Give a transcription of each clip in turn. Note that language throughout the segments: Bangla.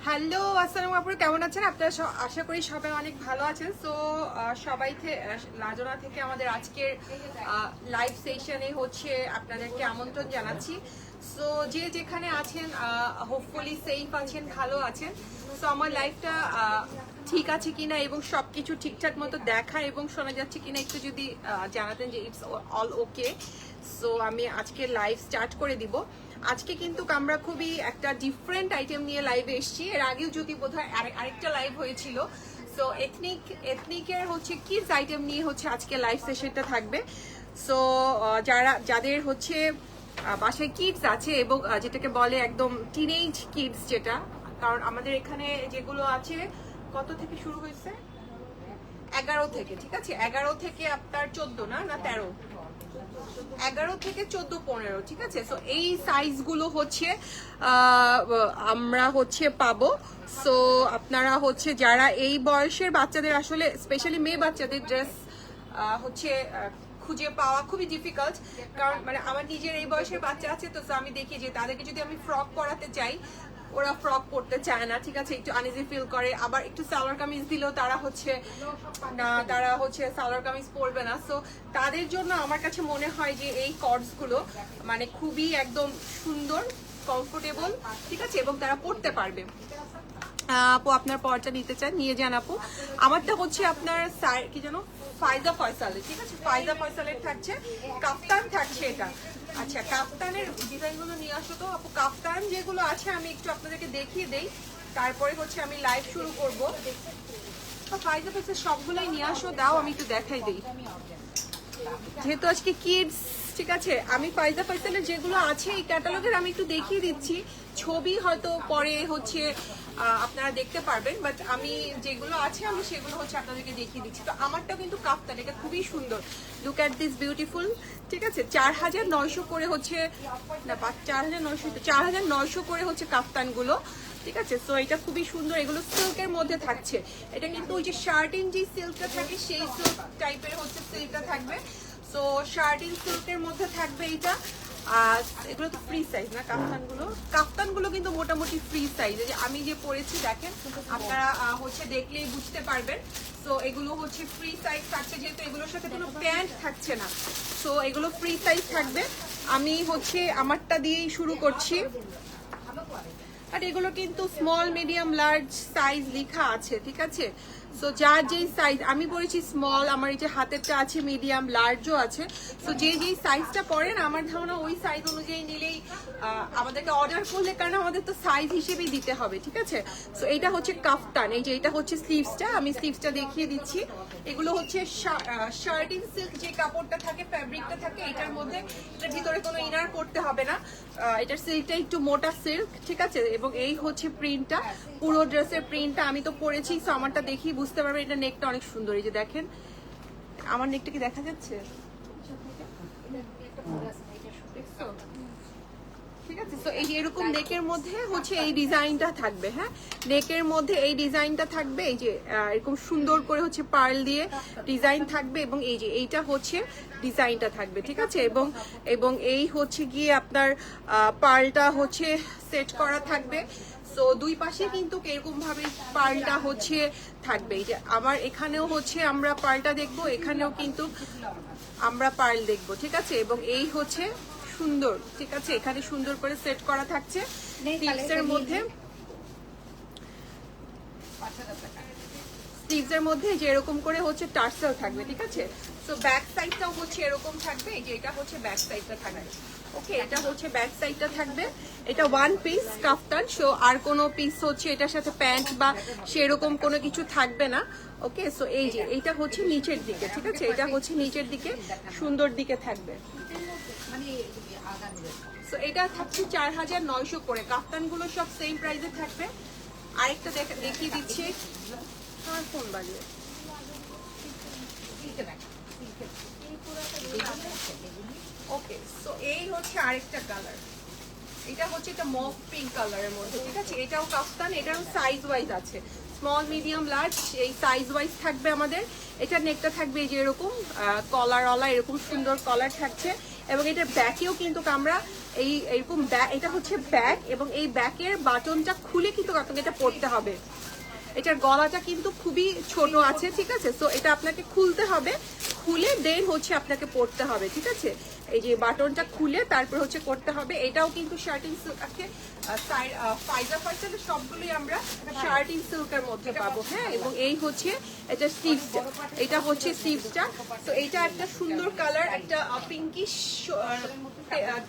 হ্যালো আসসালামু আলাইকুম, কেমন আছেন আপনারা? আশা করি সবাই অনেক ভালো আছেন। সো সবাই লাজনা থেকে আমাদের আজকের লাইভ সেশনে হচ্ছে আপনাদেরকে আমন্ত্রণ জানাচ্ছি। সো যে যেখানে আছেন হোপফুলি সেফ আছেন, ভালো আছেন। সো আমার লাইফটা ঠিক আছে কিনা এবং সবকিছু ঠিকঠাক মতো দেখা এবং শোনা যাচ্ছে কিনা একটু যদি জানাতেন যে ইটস অল ওকে। সো আমি আজকে লাইভ স্টার্ট করে দিব। আজকে কিন্তু আমরা খুবই একটা ডিফারেন্ট আইটেম নিয়ে লাইভে এসেছি। এর আগেও যদি বোধহয় আরেকটা লাইভ হয়েছিল। সো এথনিকের হচ্ছে কিডস আইটেম নিয়ে হচ্ছে আজকে লাইভ সেশনটা থাকবে। সো যাদের হচ্ছে বাসায় কিডস আছে এবং যেটাকে বলে একদম টিনেজ কিডস, যেটা কারণ আমাদের এখানে যেগুলো আছে কত থেকে শুরু হয়েছে, 11 থেকে, ঠিক আছে, 11 থেকে আপনার 14 না 13, 11 থেকে 14-15, ঠিক আছে। সো এই সাইজগুলো হচ্ছে আমরা হচ্ছে পাবো। সো আপনারা হচ্ছে যারা এই বয়সের বাচ্চাদের, আসলে স্পেশালি মেয়ে বাচ্চাদের ড্রেস হচ্ছে খুঁজে পাওয়া খুবই ডিফিকাল্ট, কারণ মানে আমার নিজের এই বয়সের বাচ্চা আছে। তো আমি দেখি যে তাদেরকে যদি আমি ফ্রক পরাতে চাই, ওরা ফ্রক পরতে চায় না, ঠিক আছে, একটু আনইজি ফিল করে। আবার একটু সালোয়ার কামিজ দিলেও তারা হচ্ছে না, তারা হচ্ছে সালোয়ার কামিজ পরবে না। সো তাদের জন্য আমার কাছে মনে হয় যে এই কর্ডসগুলো মানে খুবই একদম সুন্দর, কমফোর্টেবল, ঠিক আছে, এবং তারা পরতে পারবে। আপু আপনার পরটা নিতে চান, নিয়ে যান আপু। আমারটা হচ্ছে আপনার কি যেন ফায়দা ফয়সালের, ঠিক আছে, ফায়দা ফয়সালের থাকছে, কাফতান থাকছে এটা। আচ্ছা, কাফতানের ডিজাইনগুলো নিয়ে আসো তো আপু। কাফতান যেগুলো আছে আমি একটু আপনাদেরকে দেখিয়ে দেই, তারপরে হচ্ছে আমি লাইভ শুরু করবো। ফায়দা ফয়সাল সবগুলোই নিয়ে আসো, দাও আমি একটু দেখাই দিই, যেহেতু আজকে কিডস, ঠিক আছে। আমি ফায়দা ফয়সালের যেগুলো আছে এই ক্যাটালগের আমি একটু দেখিয়ে দিচ্ছি, ছবি হয়তো পরে হচ্ছে আপনারা দেখতে পারবেন, বাট আমি যেগুলো আছে আমি সেগুলো হচ্ছে আপনাদেরকে দেখিয়ে দিচ্ছি। তো আমারটাও কিন্তু কাফতান, এটা খুবই সুন্দর, লুক অ্যাট দিস বিউটিফুল, ঠিক আছে। 4900 করে হচ্ছে না, 4900 করে হচ্ছে কাফতানগুলো, ঠিক আছে। সো এটা খুবই সুন্দর, এগুলো সিল্কের মধ্যে থাকছে। এটা কিন্তু ওই যে শার্টিন যে সিল্কটা থাকে সেই সিল্ক টাইপের হচ্ছে সিল্কটা থাকবে। সো শার্টিন সিল্কের মধ্যে থাকবে এটা। আর এগুলো তো ফ্রি সাইজ না কাফতানগুলো কিন্তু মোটামুটি ফ্রি সাইজ। যে আমি যে পরেছি দেখেন, আপনারা হচ্ছে দেখলেই বুঝতে পারবেন। সো এগুলো হচ্ছে ফ্রি সাইজ থাকছে, যেহেতু এগুলোর সাথে কোনো প্যান্ট থাকছে না। সো এগুলো ফ্রি সাইজ থাকবে। আমি হচ্ছে আমারটা দিয়েই শুরু করছি। আর এগুলো কিন্তু স্মল, মিডিয়াম, লার্জ সাইজ লেখা আছে, ঠিক আছে। সো যার যেই সাইজ, আমি পরেছি স্মল, আমার এই যে হাতেরটা আছে মিডিয়াম, লার্জও আছে। সো যেই সাইজটা পরেন আমার ধারণা ওই সাইজ অনুযায়ী নিলেই আমাদেরকে অর্ডার করলে, কারণ আমাদের তো সাইজ হিসেবেই দিতে হবে, ঠিক আছে। সো এইটা হচ্ছে কাফতান, এই যে এটা হচ্ছে স্লিভসটা, আমি স্লিভসটা দেখিয়ে দিচ্ছি। এগুলো হচ্ছে শার্টিন সিল্ক যে কাপড়টা থাকে, ফ্যাব্রিকটা থাকে, এটার মধ্যে এটার ভিতরে কোনো ইনার করতে হবে না। এটার সিল্কটা একটু মোটা সিল্ক, ঠিক আছে। এবং এই হচ্ছে প্রিন্টটা, পুরো ড্রেসের প্রিন্টটা আমি তো পরেছি। সো আমারটা দেখি বুঝতে পারবেন, এটা নেকটা অনেক সুন্দর। এই যে দেখেন, আমার নেকটা কি দেখা যাচ্ছে, ঠিক আছে। তো এই যে এরকম নেকের মধ্যে হচ্ছে এই ডিজাইনটা থাকবে, হ্যাঁ, নেকের মধ্যে এই ডিজাইনটা থাকবে। এই যে এরকম সুন্দর করে হচ্ছে পার্ল দিয়ে ডিজাইন থাকবে, এবং এই যে এইটা হচ্ছে ডিজাইনটা থাকবে, ঠিক আছে। এবং এই হচ্ছে গিয়ে আপনার পার্লটা হচ্ছে সেট করা থাকবে। সো দুই পাশে কিন্তু এরকম ভাবে পার্লটা হচ্ছে থাকবে। এই যে আমার এখানেও হচ্ছে আমরা পার্লটা দেখবো, এখানেও কিন্তু আমরা পার্ল দেখবো, ঠিক আছে। এবং এই হচ্ছে সুন্দর, ঠিক আছে, এখানে সুন্দর করে সেট করা থাকছে স্লিভসের মধ্যে। স্লিভসের মধ্যে যে এরকম করে হচ্ছে টার্সেল থাকবে, ঠিক আছে। সো ব্যাক সাইডটাও হচ্ছে এরকম থাকবে, এই যে এটা হচ্ছে ব্যাক সাইডটা থাকবে, ওকে, এটা হচ্ছে ব্যাক সাইডটা থাকবে। এটা ওয়ান পিস কাফতান। সো আর কোনো পিস হচ্ছে এটার সাথে প্যান্ট বা সেরকম কোনো কিছু থাকবে না, ওকে। সো এই যে এইটা হচ্ছে নিচের দিকে, ঠিক আছে, এটা হচ্ছে নিচের দিকে সুন্দর দিকে থাকবে। সো এটা থাকছে 4900 করে। কাফতানগুলো সব সেম প্রাইসে থাকবে। আরেকটা দেখিয়ে দিচ্ছি, আমার ফোন বাজিয়ে, ওকে। সো এই হচ্ছে আরেকটা কালার, এটা হচ্ছে একটা মফ পিঙ্ক কালারের মধ্যে, ঠিক আছে। এটাও কাফতান, এটাও সাইজ ওয়াইজ আছে, স্মল, মিডিয়াম, লার্জ, এই সাইজ ওয়াইজ থাকবে আমাদের। এটার নেকটা থাকবে এই যে এরকম কলারওয়ালা, এরকম সুন্দর কলার থাকছে। এবং এটার ব্যাকেও কিন্তু আমরা এইরকম ব্যাগ, এটা হচ্ছে ব্যাগ এবং এই ব্যাগের বাটনটা খুলে কিন্তু আপনাকে এটা পরতে হবে। এটার গলাটা কিন্তু খুবই ছোট আছে, ঠিক আছে? সো এটা আপনাকে খুলতে হবে, খুলে দেন হচ্ছে আপনাকে পরতে হবে, ঠিক আছে? এই যে বাটনটা খুলে তারপর হচ্ছে করতে হবে। এটাও কিন্তু শার্টিং সিল্ক আছে, ফাইজা ফার্সেলের সবগুলোই আমরা শার্টিং সিল্কের মধ্যে পাবো, হ্যাঁ। এবং এই হচ্ছে এটা স্লিভসটা, এটা হচ্ছে স্লিভসটা। তো এটা একটা সুন্দর কালার, একটা পিঙ্কিশ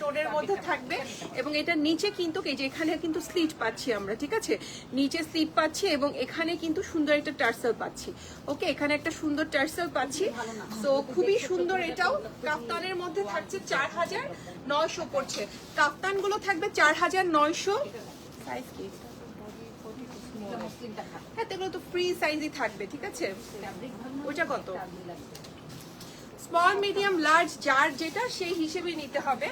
টোনের মধ্যে থাকবে এবং এটা নিচে কিন্তু এই যে এখানে কিন্তু স্লিট পাচ্ছি আমরা, ঠিক আছে? নিচে স্লিট পাচ্ছি এবং এখানে কিন্তু সুন্দর একটা টার্সেল পাচ্ছি। ওকে, এখানে একটা সুন্দর টার্সেল পাচ্ছি। তো খুবই সুন্দর। এটাও কাফতানের মধ্যে থাকছে 4900 পড়ছে। কাফতানগুলো থাকবে 4900। সাইজ কি? হ্যাঁ, এগুলো তো ফ্রি সাইজই থাকবে, ঠিক আছে? ওইটা কত? স্মল মিডিয়াম লার্জ যার যেটা সেই হিসেবে নিতে হবে।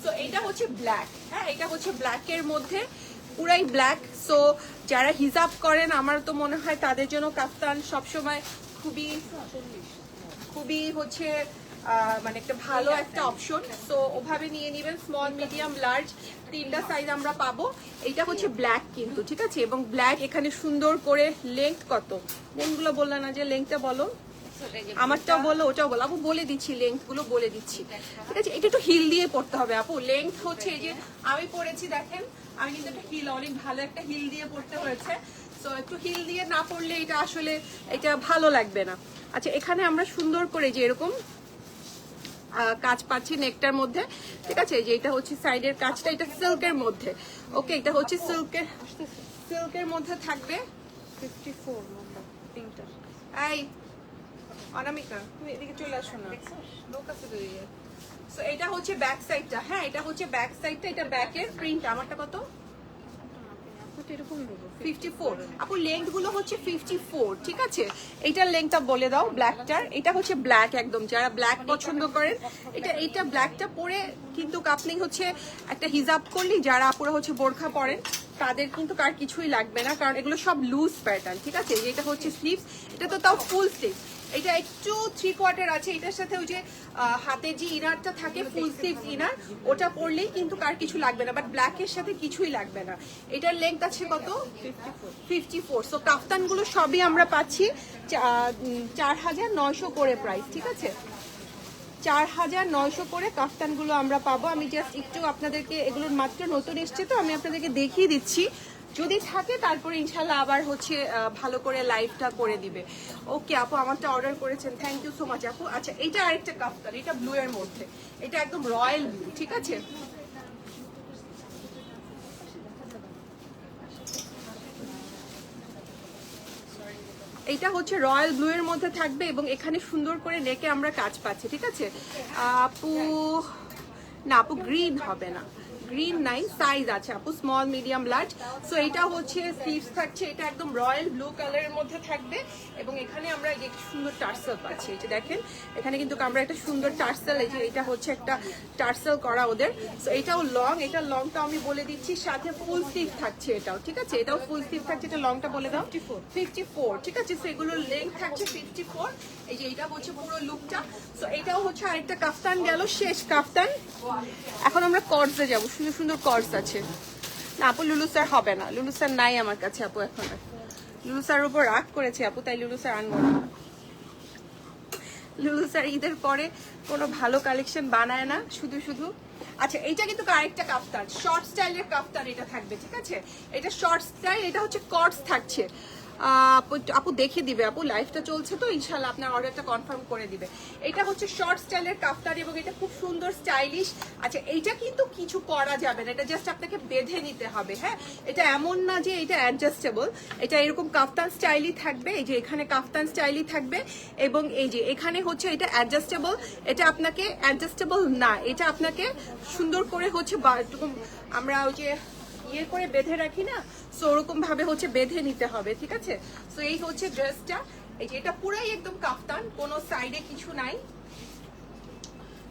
তো এটা হচ্ছে ব্ল্যাক, হ্যাঁ, এটা হচ্ছে ব্ল্যাকের মধ্যে, পুরাই ব্ল্যাক। সো যারা হিজাব করেন আমার তো মনে হয় তাদের জন্য কাফতান সবসময় খুবই খুবই হচ্ছে মানে একটা ভালো একটা অপশন। সো ওভাবে নিয়ে নেবেন। স্মল মিডিয়াম লার্জ তিনটা সাইজ আমরা পাবো। এইটা হচ্ছে ব্ল্যাক কিন্তু, ঠিক আছে? এবং ব্ল্যাক এখানে সুন্দর করে লেংথ কত? লেংথগুলো বললাম না, যে লেংথটা বলো, আমারটাও বলো ওটাও বলো। আপু বলে দিচ্ছি, লেংথ গুলো বলে দিচ্ছি, ঠিক আছে? এটা একটু হিল দিয়ে পড়তে হবে আপু। লেংথ হচ্ছে এই যে আমি পড়েছি, দেখেন আমি কিন্তু একটা হিল, অনেক ভালো একটা হিল দিয়ে পড়তে হয়েছে। তো একটু হিল দিয়ে না পড়লে এটা আসলে এটা ভালো লাগবে না। আচ্ছা, এখানে আমরা সুন্দর করে যে এরকম কাজ পাচ্ছি নেকটার মধ্যে, ঠিক আছে? যে এটা হচ্ছে সাইডের কাজটা, এটা সিল্কের মধ্যে। ওকে, এটা হচ্ছে সিল্কের মধ্যে থাকবে। 54 নম্বর পিঙ্কটা। এই অনামিকা, তুমি এদিকে চলে আসো না, লোক আছে তো। সো এটা হচ্ছে ব্যাক সাইডটা, হ্যাঁ, এটা হচ্ছে ব্যাক সাইডটা। এটা ব্যাকের প্রিন্ট। আমারটা কত? 54 আপু। লেংথ গুলো হচ্ছে 54, ঠিক আছে? এইটার লেংথটা বলে দাও ব্ল্যাকটার। এটা হচ্ছে ব্ল্যাক একদম, যারা ব্ল্যাক পছন্দ করেন এটা ব্ল্যাকটা পরে কিন্তু কাপলিং হচ্ছে একটা হিজাব করলি, যারা আপুরা হচ্ছে বোরখা পরেন তাদের কিন্তু কার কিছুই লাগবে না, কারণ এগুলো সব লুজ প্যাটার্ন, ঠিক আছে? এটা হচ্ছে স্লিভস, এটা তো তাও ফুল স্লিভ। এটা একটু 3/4 আছে। এটার সাথে ওই যে হাতে যে ইনারটা থাকে ফুল স্লিভস ইনার, ওটা পরলেই কিন্তু কার কিছু লাগবে না, বাট ব্ল্যাকের সাথে কিছুই লাগবে না। এটার লেংথ আছে কত? 54। সো কাফতানগুলো সবই আমরা পাচ্ছি 4900 করে প্রাইস, ঠিক আছে? 4900 করে কাফতানগুলো আমরা পাবো। আমি জাস্ট একটু আপনাদেরকে, এগুলোর মাত্র নতুন এসছে তো আমি আপনাদেরকে দেখিয়ে দিচ্ছি। যদি থাকে তারপরে ইনশাল্লাহ আবার হচ্ছে ভালো করে লাইভটা করে দিবে। ওকে আপু, আমারটা অর্ডার করেছেন, থ্যাংক ইউ সো মাচ আপু। আচ্ছা, এটা আরেকটা কাফতান, এটা ব্লু এর মধ্যে, এটা একদম রয়্যাল ব্লু, ঠিক আছে? এটা হচ্ছে রয়্যাল ব্লু এর মধ্যে থাকবে এবং এখানে সুন্দর করে নেকে আমরা কাজ পাচ্ছি, ঠিক আছে? আপু না, আপু গ্রিন হবে না, গ্রিন নাই, সাইজ আছে আপু স্মল মিডিয়াম লার্জ। সো এটা হচ্ছে স্লিভস থাকছে, এটা একদম রয়্যাল ব্লু কালারের মধ্যে থাকবে এবং এখানে আমরা এই যে সুন্দর টার্সেল পাচ্ছি। এই যে দেখেন এখানে কিন্তু আমরা একটা সুন্দর টার্সেল, এই যে এটা হচ্ছে একটা টার্সেল করা ওদের। সো এটাও লং, এটা লংটা আমি বলে দিচ্ছি, সাথে ফুল স্লিভ থাকছে এটাও, ঠিক আছে? এটাও ফুল স্লিভ থাকছে। এটা লংটা বলে দাও। 54, ঠিক আছে? সো এগুলোর লেংথ থাকছে 54। এই যে এটা হচ্ছে পুরো লুকটা। সো এটাও হচ্ছে আরেকটা কাফতান গেল, শেষ কাফতান। এখন আমরা কর্ডসে যাবো, সুন্দর সুন্দর কর্ডস আছে। না আপু, লুলু স্যার হবে না, লুলু স্যার নাই আমার কাছে আপু এখন। লুলু স্যারের উপর রাগ করেছে আপু, তাই লুলু স্যার আনবো না। লুলু স্যার ঈদের পরে কোনো ভালো কালেকশন বানায় না, শুধু শুধু। আচ্ছা, এইটা কিন্তু আরেকটা কাফতান, শর্ট স্টাইলের কাফতান এটা থাকবে, ঠিক আছে? এটা শর্ট স্টাইল, এটা হচ্ছে কর্ডস থাকছে। আপু দেখে দিবে আপু, লাইভটা চলছে তো, ইনশাল্লাহ আপনার অর্ডারটা কনফার্ম করে দিবে। এটা হচ্ছে শর্ট স্টাইলের কাফতান এবং এটা খুব সুন্দর স্টাইলিশ। আচ্ছা, এইটা কিন্তু কিছু করা যাবে না, এটা জাস্ট আপনাকে বেঁধে নিতে হবে, হ্যাঁ? এটা এমন না যে এটা অ্যাডজাস্টেবল, এটা এরকম কাফতান স্টাইলই থাকবে। এই যে এখানে কাফতান স্টাইলই থাকবে এবং এই যে এখানে হচ্ছে এটা অ্যাডজাস্টেবল। এটা আপনাকে অ্যাডজাস্টেবল না, এটা আপনাকে সুন্দর করে হচ্ছে আমরা ওই যে ইয়ে করে বেঁধে রাখি না, সো ওরকম ভাবে হচ্ছে বেঁধে নিতে হবে, ঠিক আছে? সো এই হচ্ছে ড্রেসটা। এই যে এটা পুরাই একদম কাফতান, কোনো সাইডে কিছু নাই,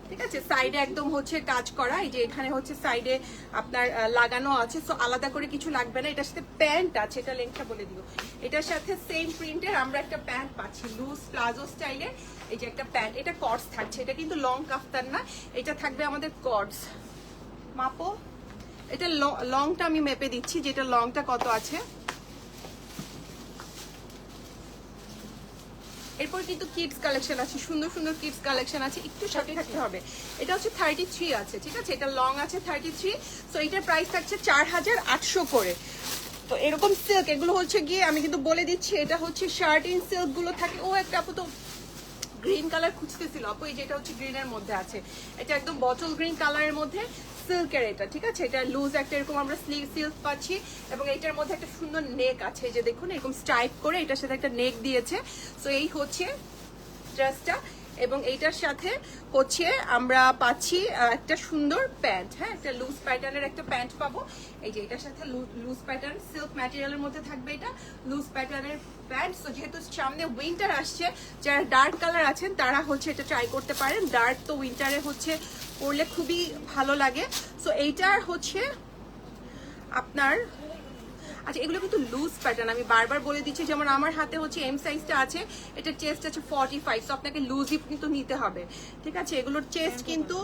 ঠিক আছে? সাইডে একদম হচ্ছে কাজ করা। এই যে এখানে হচ্ছে সাইডে আপনার লাগানো আছে, সো আলাদা করে কিছু লাগবে না। এটার সাথে প্যান্ট আছে, এটা লেংথটা বলে দিও। এটার সাথে সেম প্রিন্টের আমরা একটা প্যান্ট পাচ্ছি, লুজ প্লাজো স্টাইলের। এই যে একটা প্যান্ট, এটা কর্ডস থাকছে, এটা কিন্তু লং কাফতান না, এটা থাকবে আমাদের কর্ডস। মাপো। এটা লংটা আমি মেপে দিচ্ছি, যেটা লংটা কত আছে। এরপর কিন্তু কিডস কালেকশন আছে, সুন্দর সুন্দর কিডস কালেকশন আছে, একটু সাথে থাকতে হবে। এটা হচ্ছে 33 আছে, ঠিক আছে, এটা লং আছে 33। সো এটার প্রাইস থাকছে 4800 করে। তো এরকম সিল্ক, এগুলো হচ্ছে গিয়ে আমি কিন্তু বলে দিচ্ছি, এটা হচ্ছে শার্ট ইন সিল্ক গুলো থাকে। ও একটা আপু তো গ্রিন কালার খুঁজতেছিল আপু, এই যেটা হচ্ছে গ্রিনের মধ্যে আছে, এটা একদম বটল গ্রিন কালারের মধ্যে সিল্কের এটা, ঠিক আছে। এটা লুজ একটা এরকম আমরা সিল্ক পাচ্ছি, এবং এটার মধ্যে একটা সুন্দর নেক আছে, যে দেখুন এরকম স্ট্রাইপ করে এটার সাথে একটা নেক দিয়েছে। সো এই হচ্ছে ড্রেসটা, এবং এইটার সাথে হচ্ছে আমরা পাচ্ছি একটা সুন্দর প্যান্ট। হ্যাঁ, একটা লুজ প্যাটার্নের একটা প্যান্ট পাবো। এই যে এটার সাথে লুজ প্যাটার্ন, সিল্ক ম্যাটেরিয়ালের মধ্যে থাকবে এটা, লুজ প্যাটার্নের প্যান্ট। সো যেহেতু সামনে উইন্টার আসছে, যারা ডার্ক কালার আছেন তারা হচ্ছে এটা ট্রাই করতে পারেন। ডার্ক তো উইন্টারে হচ্ছে পরলে খুবই ভালো লাগে। সো এইটার হচ্ছে আপনার, আচ্ছা এগুলো কিন্তু লুজ প্যাটার্ন, আমি বারবার বলে দিচ্ছি। যেমন আমার হাতে হচ্ছে এম সাইজটা আছে, এটা চেস্ট আছে 45, সো আপনাকে লুজই কিন্তু নিতে হবে, ঠিক আছে। এগুলোর চেস্ট কিন্তু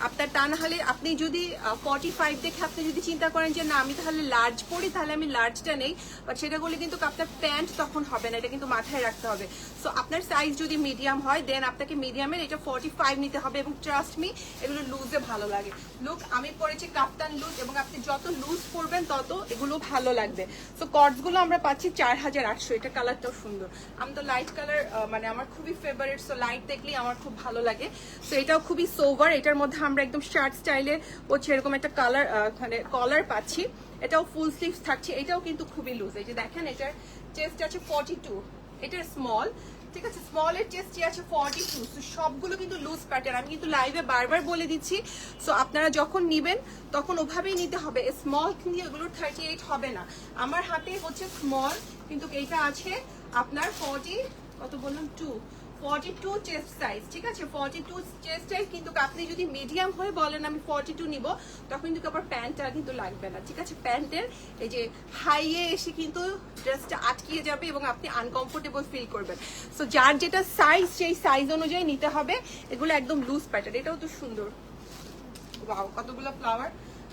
আপনার, তা না হলে আপনি যদি 45 দেখে আপনি যদি চিন্তা করেন যে না আমি তাহলে লার্জ পরি, তাহলে আমি লার্জটা নেই, বাট সেটা করলে কিন্তু আপনার প্যান্ট তখন হবে না, এটা কিন্তু মাথায় রাখতে হবে। সো আপনার সাইজ যদি মিডিয়াম হয়, দেন আপনাকে মিডিয়ামের এটা 45 নিতে হবে, এবং ট্রাস্ট মি এগুলো লুজে ভালো লাগে। লুক আমি পরেছি কাপ্তান লুজ, এবং আপনি যত লুজ পরবেন তত এগুলো ভালো লাগবে। সো কর্ডস গুলো আমরা পাচ্ছি 4800। এটা কালারটাও সুন্দর, আমি তো লাইট কালার মানে আমার খুবই ফেভারিট। সো লাইট দেখলেই আমার খুব ভালো লাগে। সো এটাও খুবই সোভার, এটার মধ্যে আমরা একদম শার্ট স্টাইলে হচ্ছে এরকম একটা কালার মানে কলার পাচ্ছি। এটাও ফুল স্লিভস থাকছে, এটাও কিন্তু খুবই লুজ। এই যে দেখেন এটার চেস্ট আছে 42, এটার স্মল, ঠিক আছে, স্মলের চেস্টই আছে 42। সো সবগুলো কিন্তু লুজ প্যাটার্ন, আমি কিন্তু লাইভে বারবার বলে দিচ্ছি। সো আপনারা যখন নিবেন তখন ওভাবেই নিতে হবে, স্মল কিন্তু এগুলোর 38 হবে না। আমার হাতে হচ্ছে স্মল, কিন্তু এইটা আছে আপনার 40, কত বললাম 42 চেস্ট সাইজ, ঠিক আছে, 42 চেস্ট সাইজ। কিন্তু আপনি যদি মিডিয়াম হয়ে বলেন আমি 42 নিব, তখন কিন্তু আবার প্যান্টটা কিন্তু লাগবে না, ঠিক আছে। প্যান্টের এই যে হাইয়ে এসে কিন্তু ড্রেসটা আটকিয়ে যাবে, এবং আপনি আনকমফোর্টেবল ফিল করবেন। সো যার যেটা সাইজ, সেই সাইজ অনুযায়ী নিতে হবে। এগুলো একদম লুজ প্যাটার্ন, এটাও তো সুন্দর। ওয়াও, কতগুলো ফ্লাওয়ার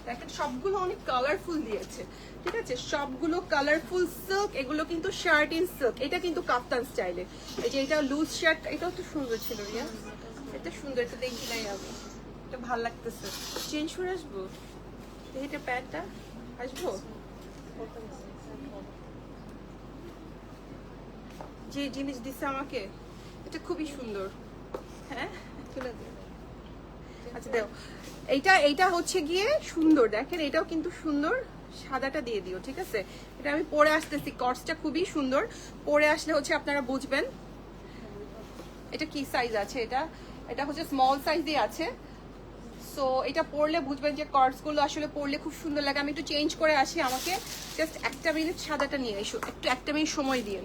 দেখেন, সবগুলো অনেক কালারফুল দিয়েছে, ঠিক আছে, সবগুলো কালারফুল সিল্ক। এগুলো কিন্তু শার্ট ইন সিল্ক, এটা কিন্তু কাপ্তান স্টাইলে। এই যে এটা লুজ শার্ট, এটাও তো সুন্দর ছিল রিয়া, এটা সুন্দর, এটা দেখি নাই আমি, এটা ভালো লাগতেছে। চেঞ্জ করে আসবো, এটা প্যান্টটা আসবো, যে জিনিস দিচ্ছে আমাকে এটা খুবই সুন্দর। হ্যাঁ তুলে দে, আচ্ছা দেও। এইটা হচ্ছে গিয়ে সুন্দর, দেখেন এটাও কিন্তু সুন্দর, সাদাটা দিয়ে দিও, ঠিক আছে। এটা আমি পরে আসতেছি, কর্সটা খুবই সুন্দর, পরে আসলে হচ্ছে আপনারা বুঝবেন। এটা কি সাইজ আছে, এটা হচ্ছে স্মল সাইজই আছে। সো এটা পরলে বুঝবেন যে কর্ডস গুলো আসলে পরলে খুব সুন্দর লাগে। আমি একটু চেঞ্জ করে আসি, আমাকে জাস্ট একটা মিনিট সাদাটা নিয়ে এসো, একটু একটা মিনিট সময় দিন।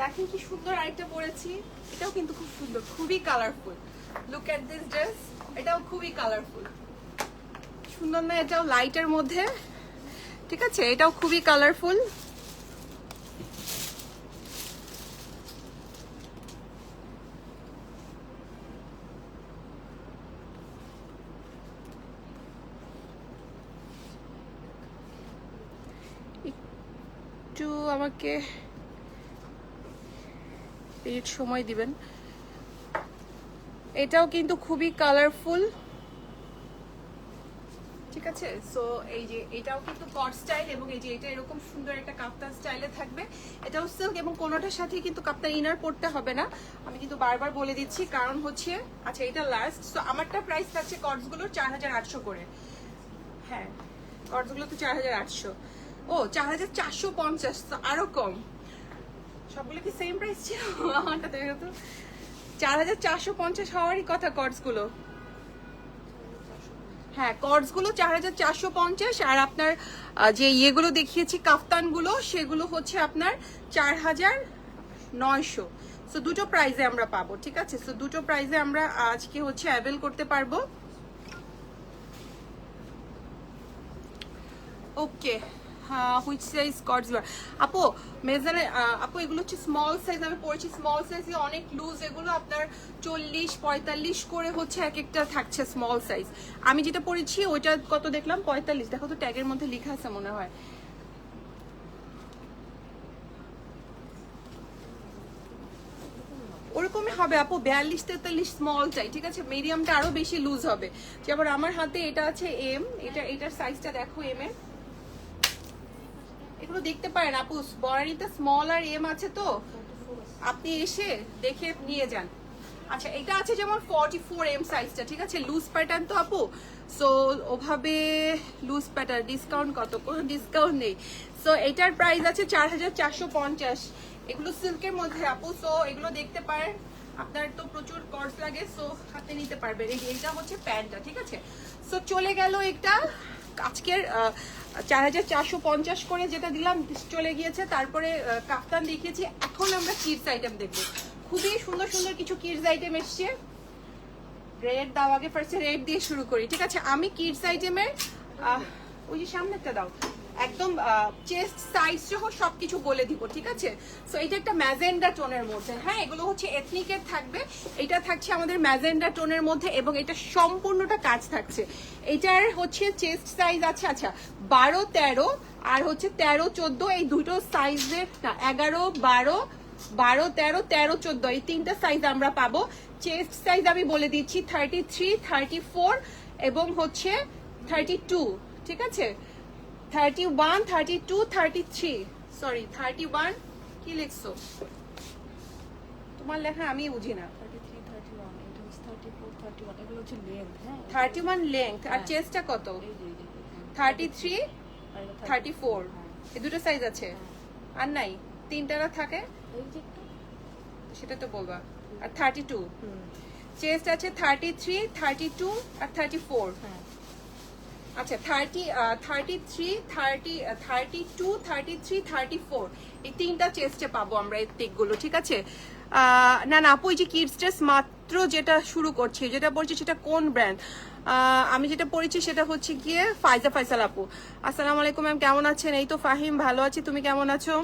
দেখেন কি সুন্দর আরেকটা পরেছি, এটাও কিন্তু খুব সুন্দর, খুবই colourful. Look at this dress, এটাও খুবই কালারফুল, সুন্দর না? এটাও লাইটের মধ্যে, ঠিক আছে, এটাও খুবই কালারফুল। একটু আমাকে সময় দিবেন। এটাও কিন্তু খুবই কালারফুল, ঠিক আছে। সো এই যে এটাও কিন্তু কট স্টাইল এবং এই যে এটা এরকম সুন্দর একটা কাপ্তান স্টাইলে থাকবে, এটাও সিল্ক এবং কোনোটার সাথে কিন্তু কাপ্তান ইনার পড়তে হবে না, আমি কিন্তু বারবার বলে দিচ্ছি কারণ হচ্ছে আচ্ছা এটা লাস্ট। সো আমারটা প্রাইস থাকছে কটসগুলোর 4800 করে। হ্যাঁ কটসগুলো তো 4800, ও 4450, আরো কম। সবগুলো কি সেম প্রাইস ছিল? আমারটা দেখো তো 4450 হওয়ারই কথা কটসগুলো। হ্যাঁ কটসগুলো 4450, আর আপনার যে ইয়েগুলো দেখিয়েছি কাফতানগুলো সেগুলো হচ্ছে আপনার 4900। সো দুটো প্রাইজে আমরা পাবো, ঠিক আছে। সো দুটো প্রাইজে আমরা আজকে হচ্ছে অ্যাভেল করতে পারবো। ওকে হুইচ সাইজ কটস আপু? মেজারে আপু এগুলো হচ্ছে স্মল সাইজ, আমি পড়েছি স্মল সাইজে অনেক লুজ, এগুলো আপনার 40-45 করে হচ্ছে এক একটা থাকছে স্মল সাইজ। আমি যেটা পড়েছি ওইটা কত দেখলাম 45, দেখো তো ট্যাগের মধ্যে লেখা আছে মনে হয়। ওরকমই হবে আপু, 42-43 স্মল চাই, ঠিক আছে। মিডিয়ামটা আরো বেশি লুজ হবে। যেমন আমার হাতে এটা আছে এম, এটার সাইজটা দেখো এম এর, এগুলো দেখতে পারেন আপু, বরারিতে স্মল আর এম আছে, তো আপনি এসে দেখে নিয়ে যান। আচ্ছা এটা আছে যেমন 44 এম সাইজটা, ঠিক আছে। লুজ প্যাটার্ন তো আপু, সো ওভাবে লুজ প্যাটার্ন ডিসকাউন্ট কত? কোনো ডিসকাউন্ট নেই। সো এটার প্রাইস আছে 4450, এগুলো সিল্কের মধ্যে আপু। সো এগুলো দেখতে পারেন, আপনার তো প্রচুর কর্স লাগে, সো হাতে নিতে পারবেন। এইটা হচ্ছে প্যান্টটা, ঠিক আছে। সো চলে গেল একটা আজকের 4450 করে যেটা দিলাম চলে গিয়েছে। তারপরে কাফতান দেখিয়েছি, এখন আমরা কিডস আইটেম দেখবো। খুবই সুন্দর সুন্দর কিছু কিডস আইটেম এসছে। রেড দাও আগে, ফার্স্টে রেড দিয়ে শুরু করি, ঠিক আছে। আমি কিডস আইটেমের ওই যে সামনেরটা দাও, একদম চেস্ট সাইজ সহ সবকিছু বলে দিব, ঠিক আছে। সো এটা একটা ম্যাজেন্ডা টোনের মধ্যে, হ্যাঁ এগুলো হচ্ছে এথনিকের থাকবে। এটা থাকছে আমাদের ম্যাজেন্ডা টোনের মধ্যে এবং এটা সম্পূর্ণটা কাজ থাকছে। এটার হচ্ছে চেস্ট সাইজ আছে আচ্ছা 12-13 আর হচ্ছে 13-14, এই দুটো সাইজের না 11-12, 12-13, 13-14 এই তিনটা সাইজ আমরা পাবো। চেস্ট সাইজ আমি বলে দিচ্ছি 33, 34 এবং হচ্ছে 32, ঠিক আছে। 31, 32, 33, সরি 31 কি লিখছো তোমার লেখা আমি বুঝি না। 33, 31, এটা হচ্ছে 34, 31, এগুলো হচ্ছে লেন্থ। হ্যাঁ 31 লেংথ আর চেস্টটা কত? 33, 34, এই দুটো সাইজ আছে আর নাই তিনটা না থাকে সেটা তো বলবা। আর 32 চেস্ট আছে 33, 32 আর 34। আচ্ছা 33, 32, 33, 34 এই তিনটা চেস্টে পাবো আমরা এই টেকগুলো, ঠিক আছে। না না আপু এই যে কিডস ড্রেস মাত্র যেটা শুরু করছি, যেটা বলছি সেটা কোন ব্র্যান্ড? আমি যেটা পড়েছি সেটা হচ্ছে গিয়ে ফাইজা ফাইসাল আপু। আসসালামু আলাইকুম ম্যাম, কেমন আছেন? এই তো ফাহিম, ভালো আছি, তুমি কেমন আছো?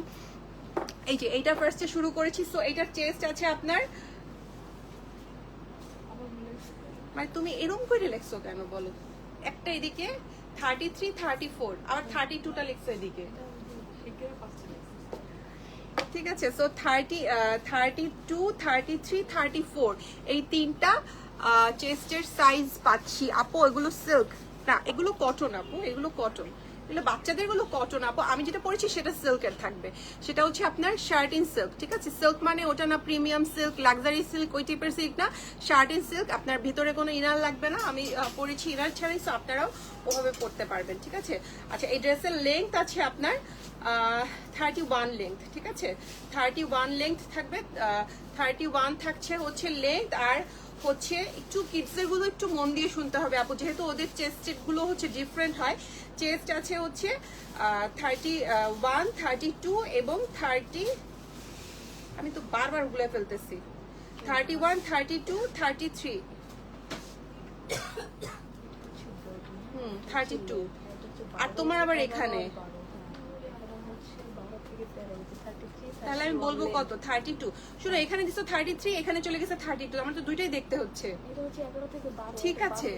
এই যে এইটা ফার্স্টে শুরু করেছি। সো এইটার চেস্ট আছে আপনার, মানে তুমি এরকম করে লেখছো কেন বলো? একটা এদিকে 33, 34 আবার 32টা লিখছো এদিকে, ঠিক আছে। সো 32, 33, 34 এই তিনটা চেস্টের সাইজ পাচ্ছি আপু। এগুলো সিল্ক না, এগুলো কটন আপু, এগুলো কটন, এগুলো বাচ্চাদের গুলো কটন আপু। আমি যেটা পরেছি সেটা সিল্কের থাকবে, সেটা হচ্ছে আপনার শার্টিন সিল্ক, ঠিক আছে। সিল্ক মানে ওটা না প্রিমিয়াম সিল্ক, লাক্সারি সিল্ক, ওই টাইপের সিল্ক না, শার্টিন সিল্ক। আপনার ভিতরে কোনো ইনার লাগবে না, আমি পরেছি ইনার ছাড়াই, সো আপনারাও ওভাবে পরতে পারবেন, ঠিক আছে। আচ্ছা এই ড্রেসের লেংথ আছে আপনার 31 লেংথ, ঠিক আছে। 31 লেংথ থাকবে, 31 থাকছে হচ্ছে লেংথ। আর হচ্ছে একটু কিডসের গুলো একটু মন দিয়ে শুনতে হবে আপু, যেহেতু ওদের চেস্টের গুলো হচ্ছে ডিফারেন্ট হয়। চেস্ট আছে হচ্ছে 31, 32 এবং 30, আমি তো বারবার ভুলে ফেলতেছি, 31, 32, 33, 32। আর তোমার আবার এখানে তাহলে আমি বলবো কত? 32। শুনো এখানে দিছো 33, এখানে চলে গেছে 32, আমার তো দুইটাই দেখতে হচ্ছে, ঠিক আছে।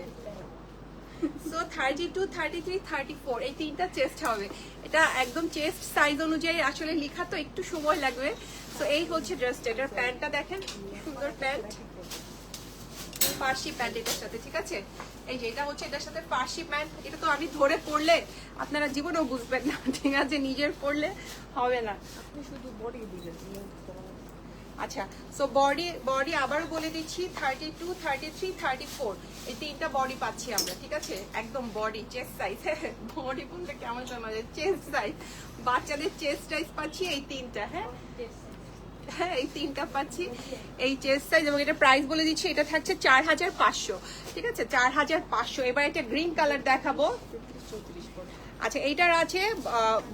সো 32, 33, 34 এই তিনটা চেস্ট হবে। এটা একদম চেস্ট সাইজ অনুযায়ী আসলে লেখা, তো একটু সময় লাগবে। সো এই হচ্ছে ড্রেসটা। এটার প্যান্টটা দেখেন, সুন্দর প্যান্ট, ফার্সি প্যান্ট এটার সাথে, ঠিক আছে? এই যে এটা হচ্ছে এটার সাথে ফার্সি প্যান্ট। এটা তো আমি ধরে পরলে আপনারা জীবনেও বুঝবেন না, ঠিক আছে? নিজের পরলে হবে না। আপনি শুধু বডি দিবেন আচ্ছা, সো বডি আবারও বলে দিচ্ছি 32, 33, 34 এই তিনটা বডি পাচ্ছি আমরা, ঠিক আছে? একদম বডি চেস্ট সাইজ, বডি বলতে কেমন শোনা যায়, চেস্ট সাইজ, বাচ্চাদের চেস্ট সাইজ পাচ্ছি এই তিনটা। হ্যাঁ হ্যাঁ, এই তিনটা পাচ্ছি এই চেস্ট সাইজ, এবং এটা প্রাইস বলে দিচ্ছি, এটা থাকছে 4500, ঠিক আছে? 4500। এবার এটা গ্রিন কালার দেখাবো। 34 বডি। আচ্ছা, এইটার আছে